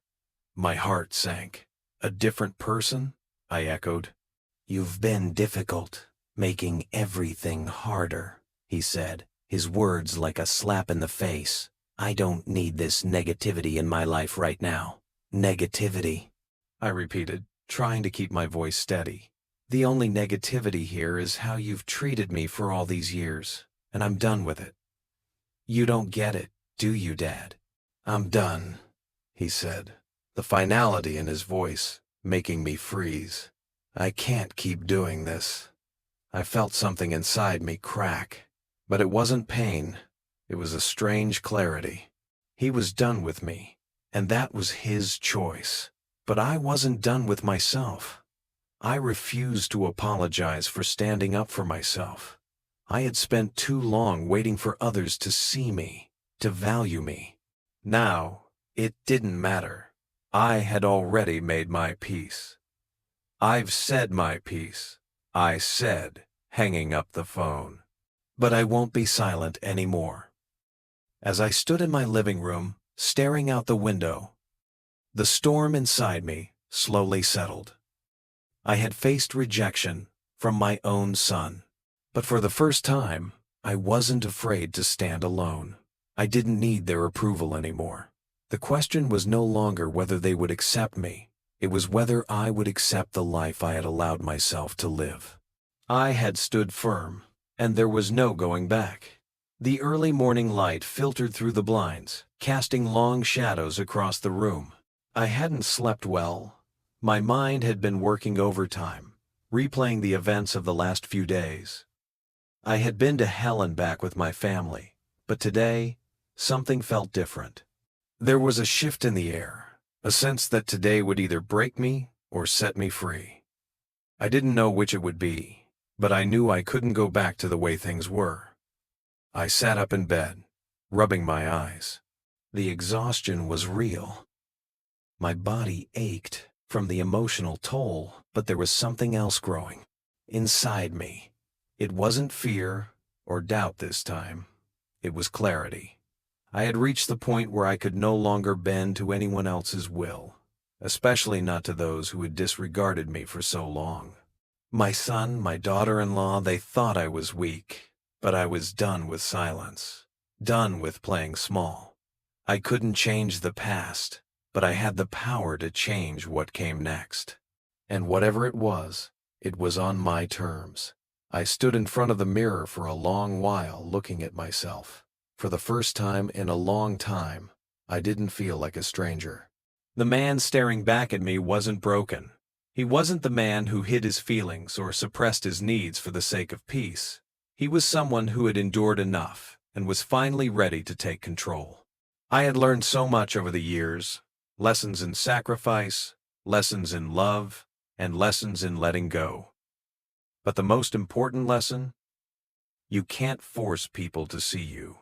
My heart sank. "A different person?" I echoed. "You've been difficult, making everything harder," he said, his words like a slap in the face. "I don't need this negativity in my life right now." "Negativity," I repeated, trying to keep my voice steady. "The only negativity here is how you've treated me for all these years, and I'm done with it. You don't get it, do you, Dad? I'm done, he said, the finality in his voice making me freeze. I can't keep doing this. I felt something inside me crack, but it wasn't pain. It was a strange clarity. He was done with me, and that was his choice. But I wasn't done with myself. I refused to apologize for standing up for myself. I had spent too long waiting for others to see me, to value me. Now, it didn't matter. I had already made my peace. I've said my piece, I said, hanging up the phone. But I won't be silent anymore. As I stood in my living room, staring out the window, the storm inside me slowly settled. I had faced rejection from my own son. But for the first time, I wasn't afraid to stand alone. I didn't need their approval anymore. The question was no longer whether they would accept me. It was whether I would accept the life I had allowed myself to live. I had stood firm, and there was no going back. The early morning light filtered through the blinds, casting long shadows across the room. I hadn't slept well. My mind had been working overtime, replaying the events of the last few days. I had been to hell and back with my family, but today, something felt different. There was a shift in the air, a sense that today would either break me or set me free. I didn't know which it would be, but I knew I couldn't go back to the way things were. I sat up in bed, rubbing my eyes. The exhaustion was real. My body ached from the emotional toll, but there was something else growing inside me. It wasn't fear or doubt this time. It was clarity. I had reached the point where I could no longer bend to anyone else's will, especially not to those who had disregarded me for so long. My son, my daughter-in-law, they thought I was weak, but I was done with silence, done with playing small. I couldn't change the past, but I had the power to change what came next. And whatever it was on my terms. I stood in front of the mirror for a long while looking at myself. For the first time in a long time, I didn't feel like a stranger. The man staring back at me wasn't broken. He wasn't the man who hid his feelings or suppressed his needs for the sake of peace. He was someone who had endured enough and was finally ready to take control. I had learned so much over the years, lessons in sacrifice, lessons in love, and lessons in letting go. But the most important lesson? You can't force people to see you.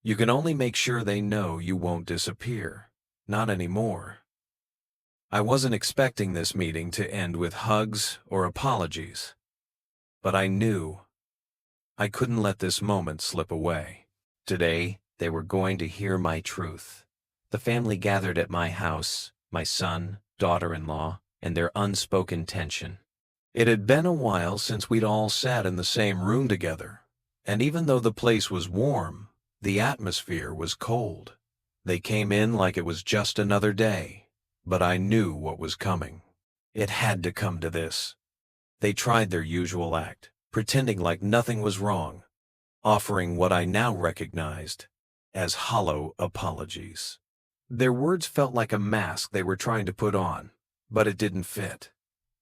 You can only make sure they know you won't disappear. Not anymore. I wasn't expecting this meeting to end with hugs or apologies. But I knew I couldn't let this moment slip away. Today, they were going to hear my truth. The family gathered at my house, my son, daughter-in-law, and their unspoken tension. It had been a while since we'd all sat in the same room together, and even though the place was warm, the atmosphere was cold. They came in like it was just another day, but I knew what was coming. It had to come to this. They tried their usual act, pretending like nothing was wrong, offering what I now recognized as hollow apologies. Their words felt like a mask they were trying to put on, but it didn't fit.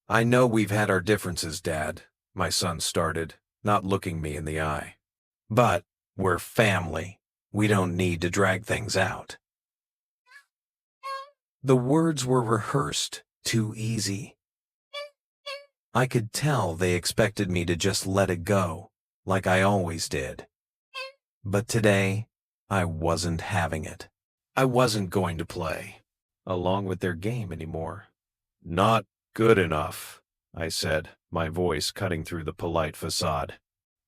I know we've had our differences, Dad, my son started, not looking me in the eye. But we're family. We don't need to drag things out. The words were rehearsed, too easy. I could tell they expected me to just let it go, like I always did. But today, I wasn't having it. I wasn't going to play along with their game anymore. Not good enough, I said, my voice cutting through the polite facade.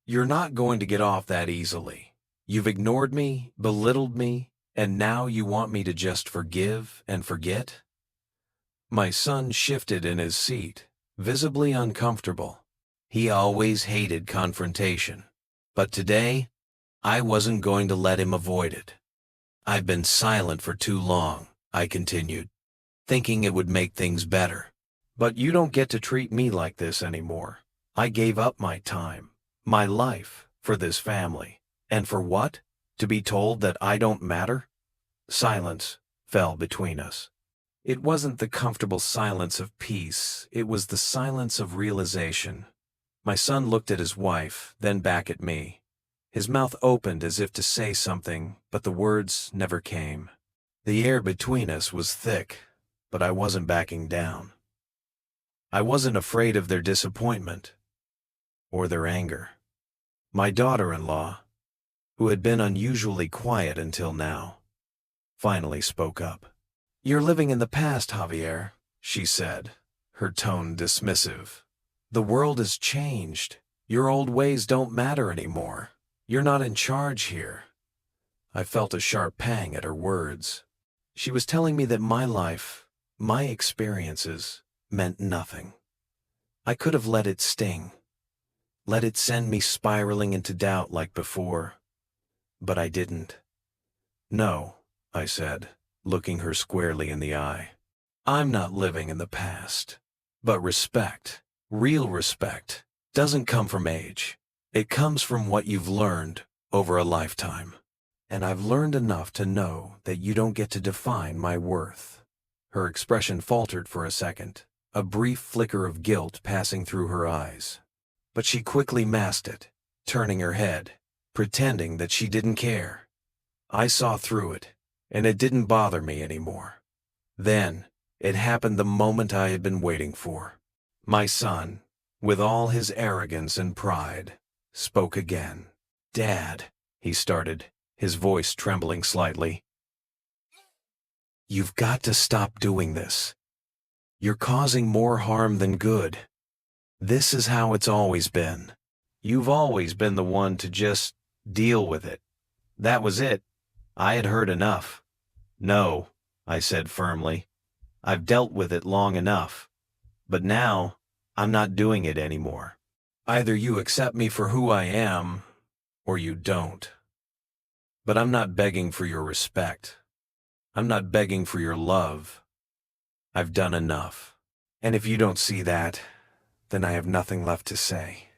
You're not going to get off that easily. You've ignored me, belittled me, and now you want me to just forgive and forget? My son shifted in his seat, visibly uncomfortable. He always hated confrontation. But today, I wasn't going to let him avoid it. I've been silent for too long, I continued, thinking it would make things better. But you don't get to treat me like this anymore. I gave up my time, my life, for this family. And for what? To be told that I don't matter? Silence fell between us. It wasn't the comfortable silence of peace, it was the silence of realization. My son looked at his wife, then back at me. His mouth opened as if to say something, but the words never came. The air between us was thick, but I wasn't backing down. I wasn't afraid of their disappointment or their anger. My daughter-in-law, who had been unusually quiet until now, finally spoke up. "You're living in the past, Javier," she said, her tone dismissive. "The world has changed. Your old ways don't matter anymore. You're not in charge here." I felt a sharp pang at her words. She was telling me that my life, my experiences, meant nothing. I could have let it sting, let it send me spiraling into doubt like before, but I didn't. "No," I said, looking her squarely in the eye. "I'm not living in the past. But respect, real respect, doesn't come from age. It comes from what you've learned over a lifetime. And I've learned enough to know that you don't get to define my worth." Her expression faltered for a second, a brief flicker of guilt passing through her eyes. But she quickly masked it, turning her head, pretending that she didn't care. I saw through it, and it didn't bother me anymore. Then, it happened the moment I had been waiting for. My son, with all his arrogance and pride, spoke again. "Dad," he started, his voice trembling slightly. "You've got to stop doing this. You're causing more harm than good. This is how it's always been. You've always been the one to just deal with it. That was it. I had heard enough." "No," I said firmly. "I've dealt with it long enough. But now, I'm not doing it anymore. Either you accept me for who I am, or you don't. But I'm not begging for your respect. I'm not begging for your love. I've done enough. And if you don't see that, then I have nothing left to say."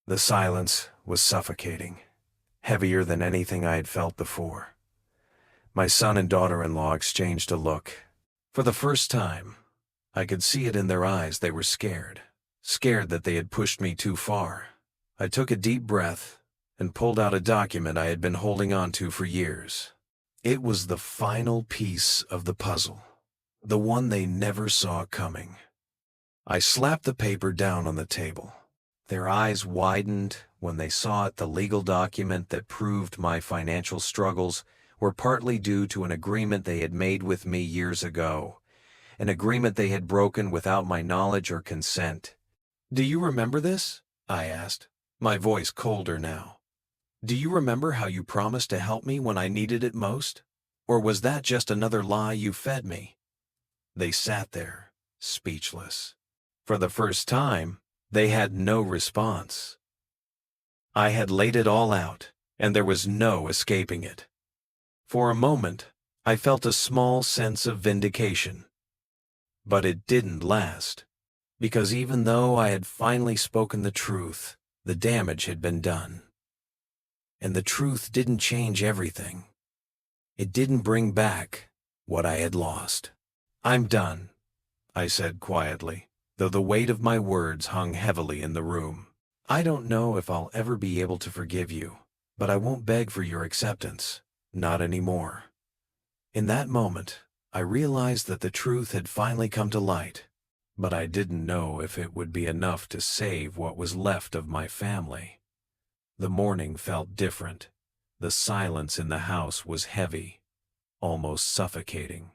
The silence was suffocating, heavier than anything I had felt before. My son and daughter-in-law exchanged a look. For the first time, I could see it in their eyes. They were scared. Scared that they had pushed me too far. I took a deep breath and pulled out a document I had been holding on to for years. It was the final piece of the puzzle, the one they never saw coming. I slapped the paper down on the table. Their eyes widened when they saw it, the legal document that proved my financial struggles were partly due to an agreement they had made with me years ago, an agreement they had broken without my knowledge or consent. "Do you remember this?" I asked, my voice colder now. "Do you remember how you promised to help me when I needed it most? Or was that just another lie you fed me?" They sat there, speechless. For the first time, they had no response. I had laid it all out, and there was no escaping it. For a moment, I felt a small sense of vindication. But it didn't last, because even though I had finally spoken the truth, the damage had been done. And the truth didn't change everything. It didn't bring back what I had lost. "I'm done," I said quietly, though the weight of my words hung heavily in the room. "I don't know if I'll ever be able to forgive you, but I won't beg for your acceptance. Not anymore." In that moment, I realized that the truth had finally come to light, but I didn't know if it would be enough to save what was left of my family. The morning felt different. The silence in the house was heavy, almost suffocating.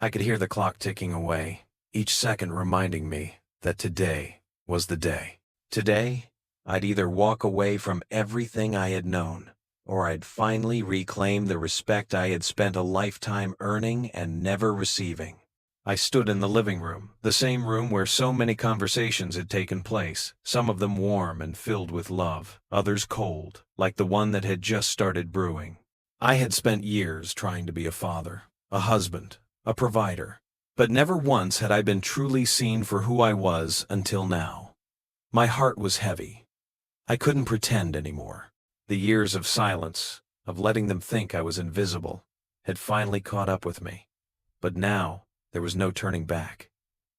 I could hear the clock ticking away, each second reminding me that today was the day. Today, I'd either walk away from everything I had known, or I'd finally reclaim the respect I had spent a lifetime earning and never receiving. I stood in the living room, the same room where so many conversations had taken place, some of them warm and filled with love, others cold, like the one that had just started brewing. I had spent years trying to be a father, a husband, a provider, but never once had I been truly seen for who I was until now. My heart was heavy. I couldn't pretend anymore. The years of silence, of letting them think I was invisible, had finally caught up with me. But now, there was no turning back.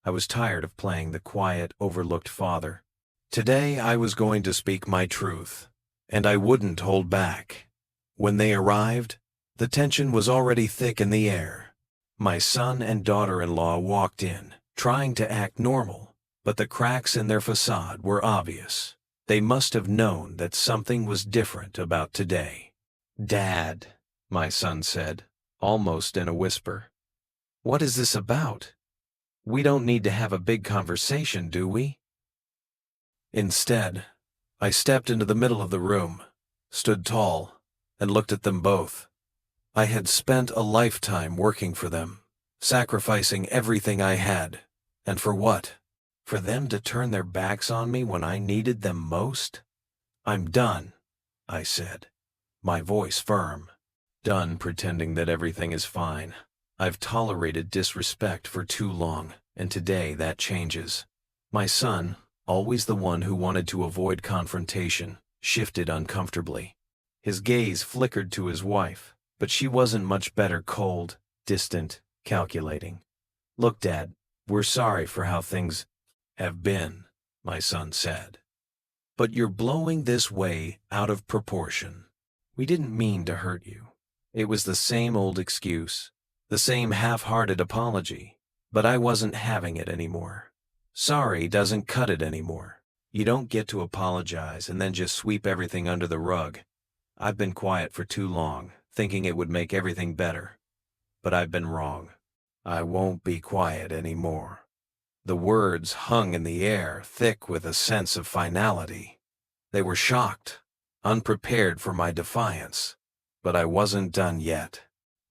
I was tired of playing the quiet, overlooked father. Today I was going to speak my truth, and I wouldn't hold back. When they arrived, the tension was already thick in the air. My son and daughter-in-law walked in, trying to act normal, but the cracks in their facade were obvious. They must have known that something was different about today. "Dad," my son said, almost in a whisper. "What is this about? We don't need to have a big conversation, do we?" Instead, I stepped into the middle of the room, stood tall, and looked at them both. I had spent a lifetime working for them, sacrificing everything I had. And for what? For them to turn their backs on me when I needed them most? "I'm done," I said, my voice firm. Done pretending that everything is fine. I've tolerated disrespect for too long, and today that changes. My son, always the one who wanted to avoid confrontation, shifted uncomfortably. His gaze flickered to his wife, but she wasn't much better, cold, distant, calculating. "Look, Dad, we're sorry for how things have been," my son said. "But you're blowing this way out of proportion. We didn't mean to hurt you." It was the same old excuse, the same half-hearted apology, but I wasn't having it anymore. Sorry doesn't cut it anymore. You don't get to apologize and then just sweep everything under the rug. I've been quiet for too long, thinking it would make everything better. But I've been wrong. I won't be quiet anymore. The words hung in the air, thick with a sense of finality. They were shocked, unprepared for my defiance. But I wasn't done yet.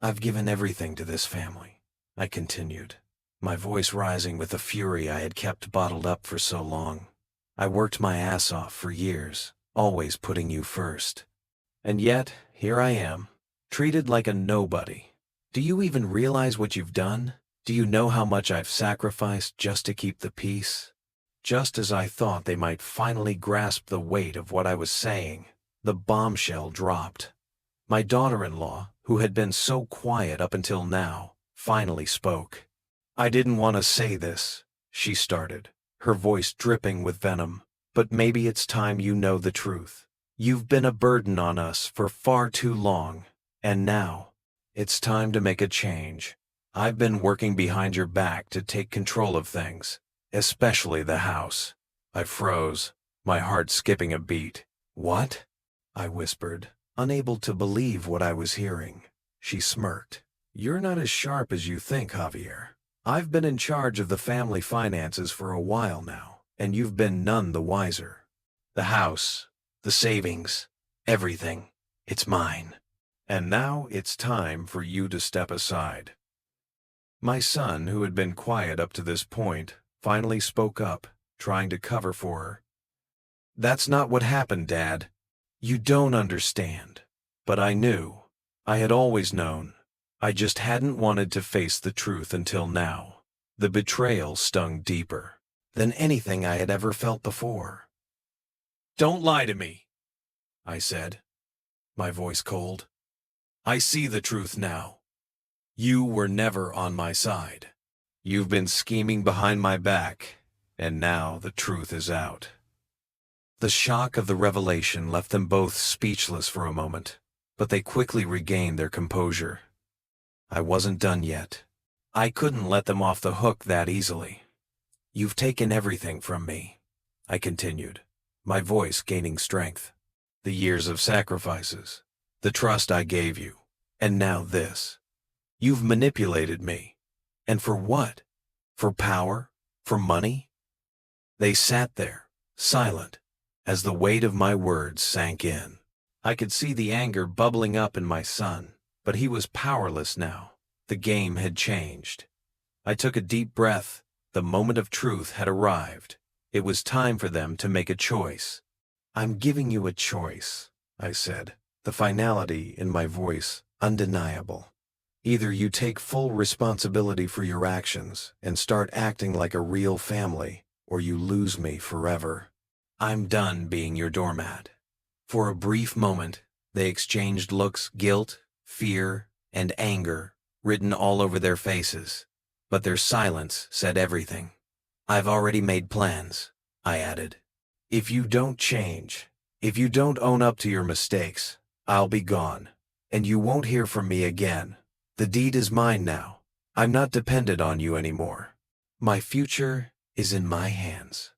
"I've given everything to this family," I continued, my voice rising with the fury I had kept bottled up for so long. "I worked my ass off for years, always putting you first. And yet, here I am, treated like a nobody. Do you even realize what you've done? Do you know how much I've sacrificed just to keep the peace?" Just as I thought they might finally grasp the weight of what I was saying, the bombshell dropped. My daughter-in-law, who had been so quiet up until now, finally spoke. "I didn't want to say this," she started, her voice dripping with venom, "but maybe it's time you know the truth. You've been a burden on us for far too long, and now, it's time to make a change. I've been working behind your back to take control of things, especially the house." I froze, my heart skipping a beat. "What?" I whispered, unable to believe what I was hearing. She smirked. "You're not as sharp as you think, Javier. I've been in charge of the family finances for a while now, and you've been none the wiser. The house, the savings, everything, it's mine. And now it's time for you to step aside." My son, who had been quiet up to this point, finally spoke up, trying to cover for her. "That's not what happened, Dad. You don't understand." But I knew. I had always known. I just hadn't wanted to face the truth until now. The betrayal stung deeper than anything I had ever felt before. "Don't lie to me," I said, my voice cold. "I see the truth now. You were never on my side. You've been scheming behind my back, and now the truth is out." The shock of the revelation left them both speechless for a moment, but they quickly regained their composure. I wasn't done yet. I couldn't let them off the hook that easily. "You've taken everything from me," I continued, my voice gaining strength. "The years of sacrifices, the trust I gave you, and now this. You've manipulated me. And for what? For power? For money?" They sat there, silent, as the weight of my words sank in. I could see the anger bubbling up in my son, but he was powerless now. The game had changed. I took a deep breath. The moment of truth had arrived. It was time for them to make a choice. "I'm giving you a choice," I said, the finality in my voice undeniable. "Either you take full responsibility for your actions and start acting like a real family, or you lose me forever. I'm done being your doormat. For a brief moment, they exchanged looks, guilt, fear, and anger, written all over their faces. But their silence said everything. "I've already made plans," I added. "If you don't change, if you don't own up to your mistakes, I'll be gone, and you won't hear from me again. The deed is mine now. I'm not dependent on you anymore. My future is in my hands."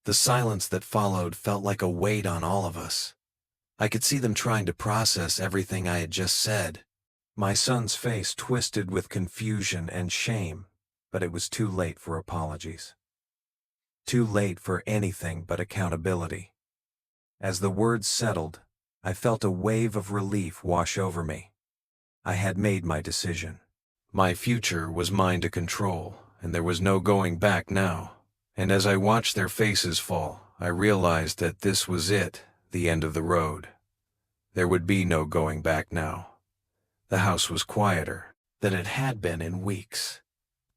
The silence that followed felt like a weight on all of us. I could see them trying to process everything I had just said. My son's face twisted with confusion and shame, but it was too late for apologies. Too late for anything but accountability. As the words settled, I felt a wave of relief wash over me. I had made my decision. My future was mine to control, and there was no going back now. And as I watched their faces fall, I realized that this was it, the end of the road. There would be no going back now. The house was quieter than it had been in weeks.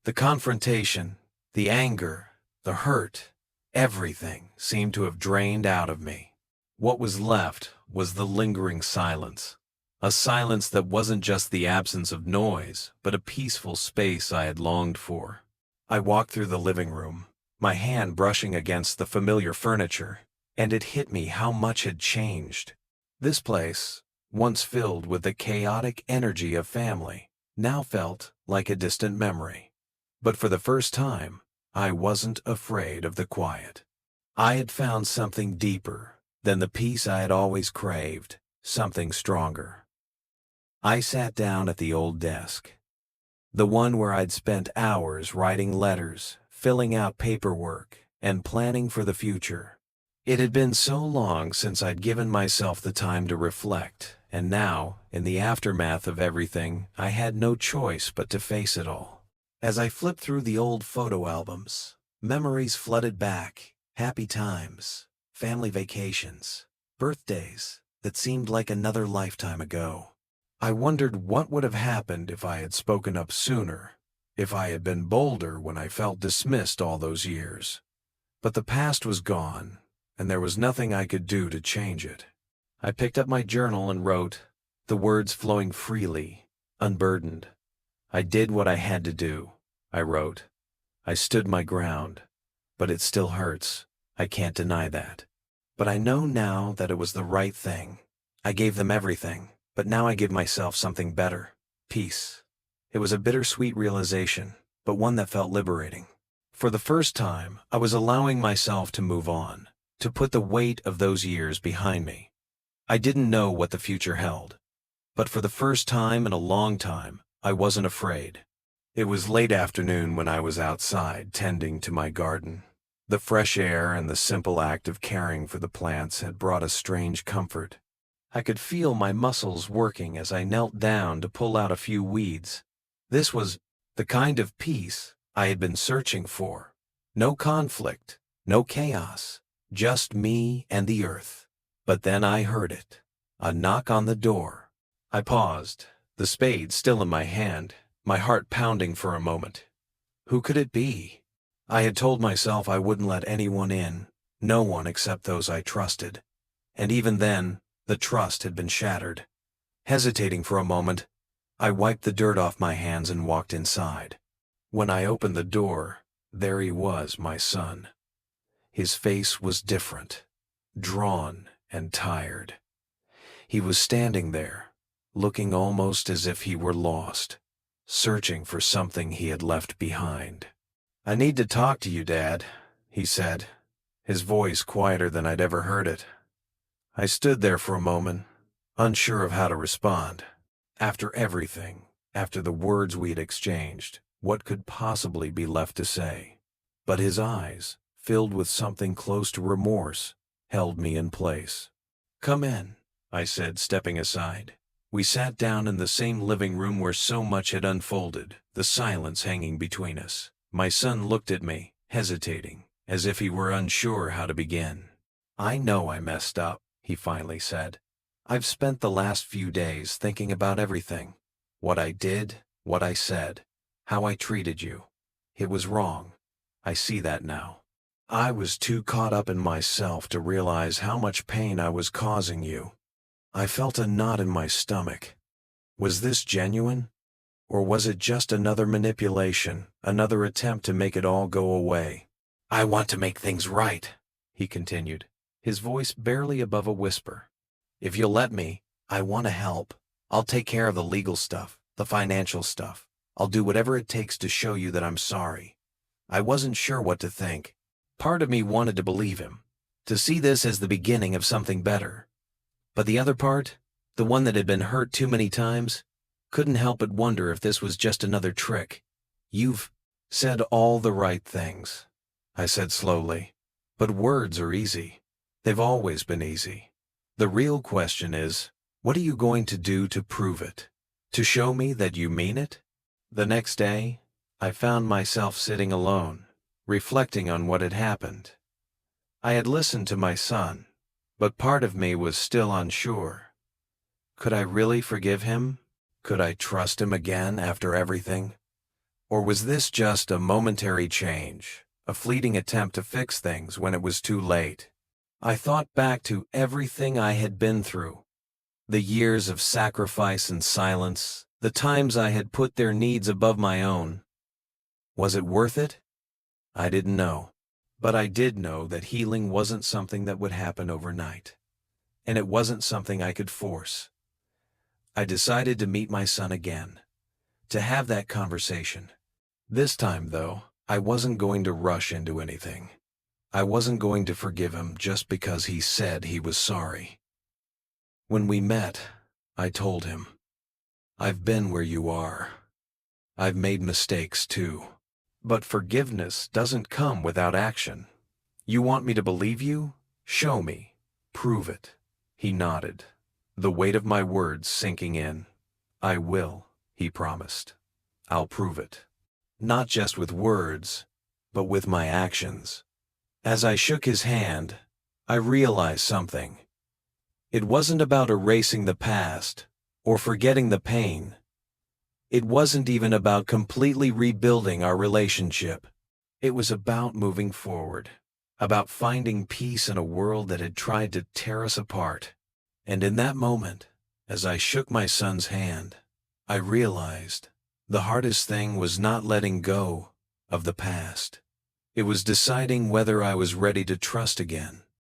The confrontation, the anger, the hurt, everything seemed to have drained out of me. What was left was the lingering silence. A silence that wasn't just the absence of noise, but a peaceful space I had longed for. I walked through the living room, my hand brushing against the familiar furniture, and it hit me how much had changed. This place, once filled with the chaotic energy of family, now felt like a distant memory. But for the first time, I wasn't afraid of the quiet. I had found something deeper than the peace I had always craved, something stronger. I sat down at the old desk, the one where I'd spent hours writing letters, filling out paperwork, and planning for the future. It had been so long since I'd given myself the time to reflect, and now, in the aftermath of everything, I had no choice but to face it all. As I flipped through the old photo albums, memories flooded back, happy times, family vacations, birthdays that seemed like another lifetime ago. I wondered what would have happened if I had spoken up sooner, if I had been bolder when I felt dismissed all those years. But the past was gone, and there was nothing I could do to change it. I picked up my journal and wrote, the words flowing freely, unburdened. "I did what I had to do," I wrote. "I stood my ground. But it still hurts. I can't deny that. But I know now that it was the right thing. I gave them everything, but now I give myself something better. Peace." It was a bittersweet realization, but one that felt liberating. For the first time, I was allowing myself to move on, to put the weight of those years behind me. I didn't know what the future held, but for the first time in a long time, I wasn't afraid. It was late afternoon when I was outside tending to my garden. The fresh air and the simple act of caring for the plants had brought a strange comfort. I could feel my muscles working as I knelt down to pull out a few weeds. This was the kind of peace I had been searching for. No conflict, no chaos, just me and the earth. But then I heard it, a knock on the door. I paused, the spade still in my hand, my heart pounding for a moment. Who could it be? I had told myself I wouldn't let anyone in, no one except those I trusted. And even then, the trust had been shattered. Hesitating for a moment, I wiped the dirt off my hands and walked inside. When I opened the door, there he was, my son. His face was different, drawn and tired. He was standing there, looking almost as if he were lost, searching for something he had left behind. "I need to talk to you, Dad," he said, his voice quieter than I'd ever heard it. I stood there for a moment, unsure of how to respond. After everything, after the words we had exchanged, what could possibly be left to say? But his eyes, filled with something close to remorse, held me in place. "Come in," I said, stepping aside. We sat down in the same living room where so much had unfolded, the silence hanging between us. My son looked at me, hesitating, as if he were unsure how to begin. "I know I messed up," he finally said. "I've spent the last few days thinking about everything. What I did, what I said, how I treated you. It was wrong. I see that now. I was too caught up in myself to realize how much pain I was causing you. I felt a knot in my stomach. Was this genuine? Or was it just another manipulation, another attempt to make it all go away? I want to make things right, he continued, his voice barely above a whisper. If you'll let me, I want to help. I'll take care of the legal stuff, the financial stuff. I'll do whatever it takes to show you that I'm sorry. I wasn't sure what to think. Part of me wanted to believe him, to see this as the beginning of something better. But the other part, the one that had been hurt too many times, couldn't help but wonder if this was just another trick. You've said all the right things, I said slowly. But words are easy. They've always been easy. The real question is, what are you going to do to prove it? To show me that you mean it? The next day, I found myself sitting alone, reflecting on what had happened. I had listened to my son, but part of me was still unsure. Could I really forgive him? Could I trust him again after everything? Or was this just a momentary change, a fleeting attempt to fix things when it was too late? I thought back to everything I had been through. The years of sacrifice and silence, the times I had put their needs above my own. Was it worth it? I didn't know. But I did know that healing wasn't something that would happen overnight. And it wasn't something I could force. I decided to meet my son again, to have that conversation. This time, though, I wasn't going to rush into anything. I wasn't going to forgive him just because he said he was sorry. When we met, I told him, I've been where you are. I've made mistakes too. But forgiveness doesn't come without action. You want me to believe you? Show me. Prove it. He nodded, the weight of my words sinking in. I will, he promised. I'll prove it. Not just with words, but with my actions. As I shook his hand, I realized something. It wasn't about erasing the past or forgetting the pain. It wasn't even about completely rebuilding our relationship. It was about moving forward, about finding peace in a world that had tried to tear us apart. And in that moment, as I shook my son's hand, I realized the hardest thing was not letting go of the past. It was deciding whether I was ready to trust again,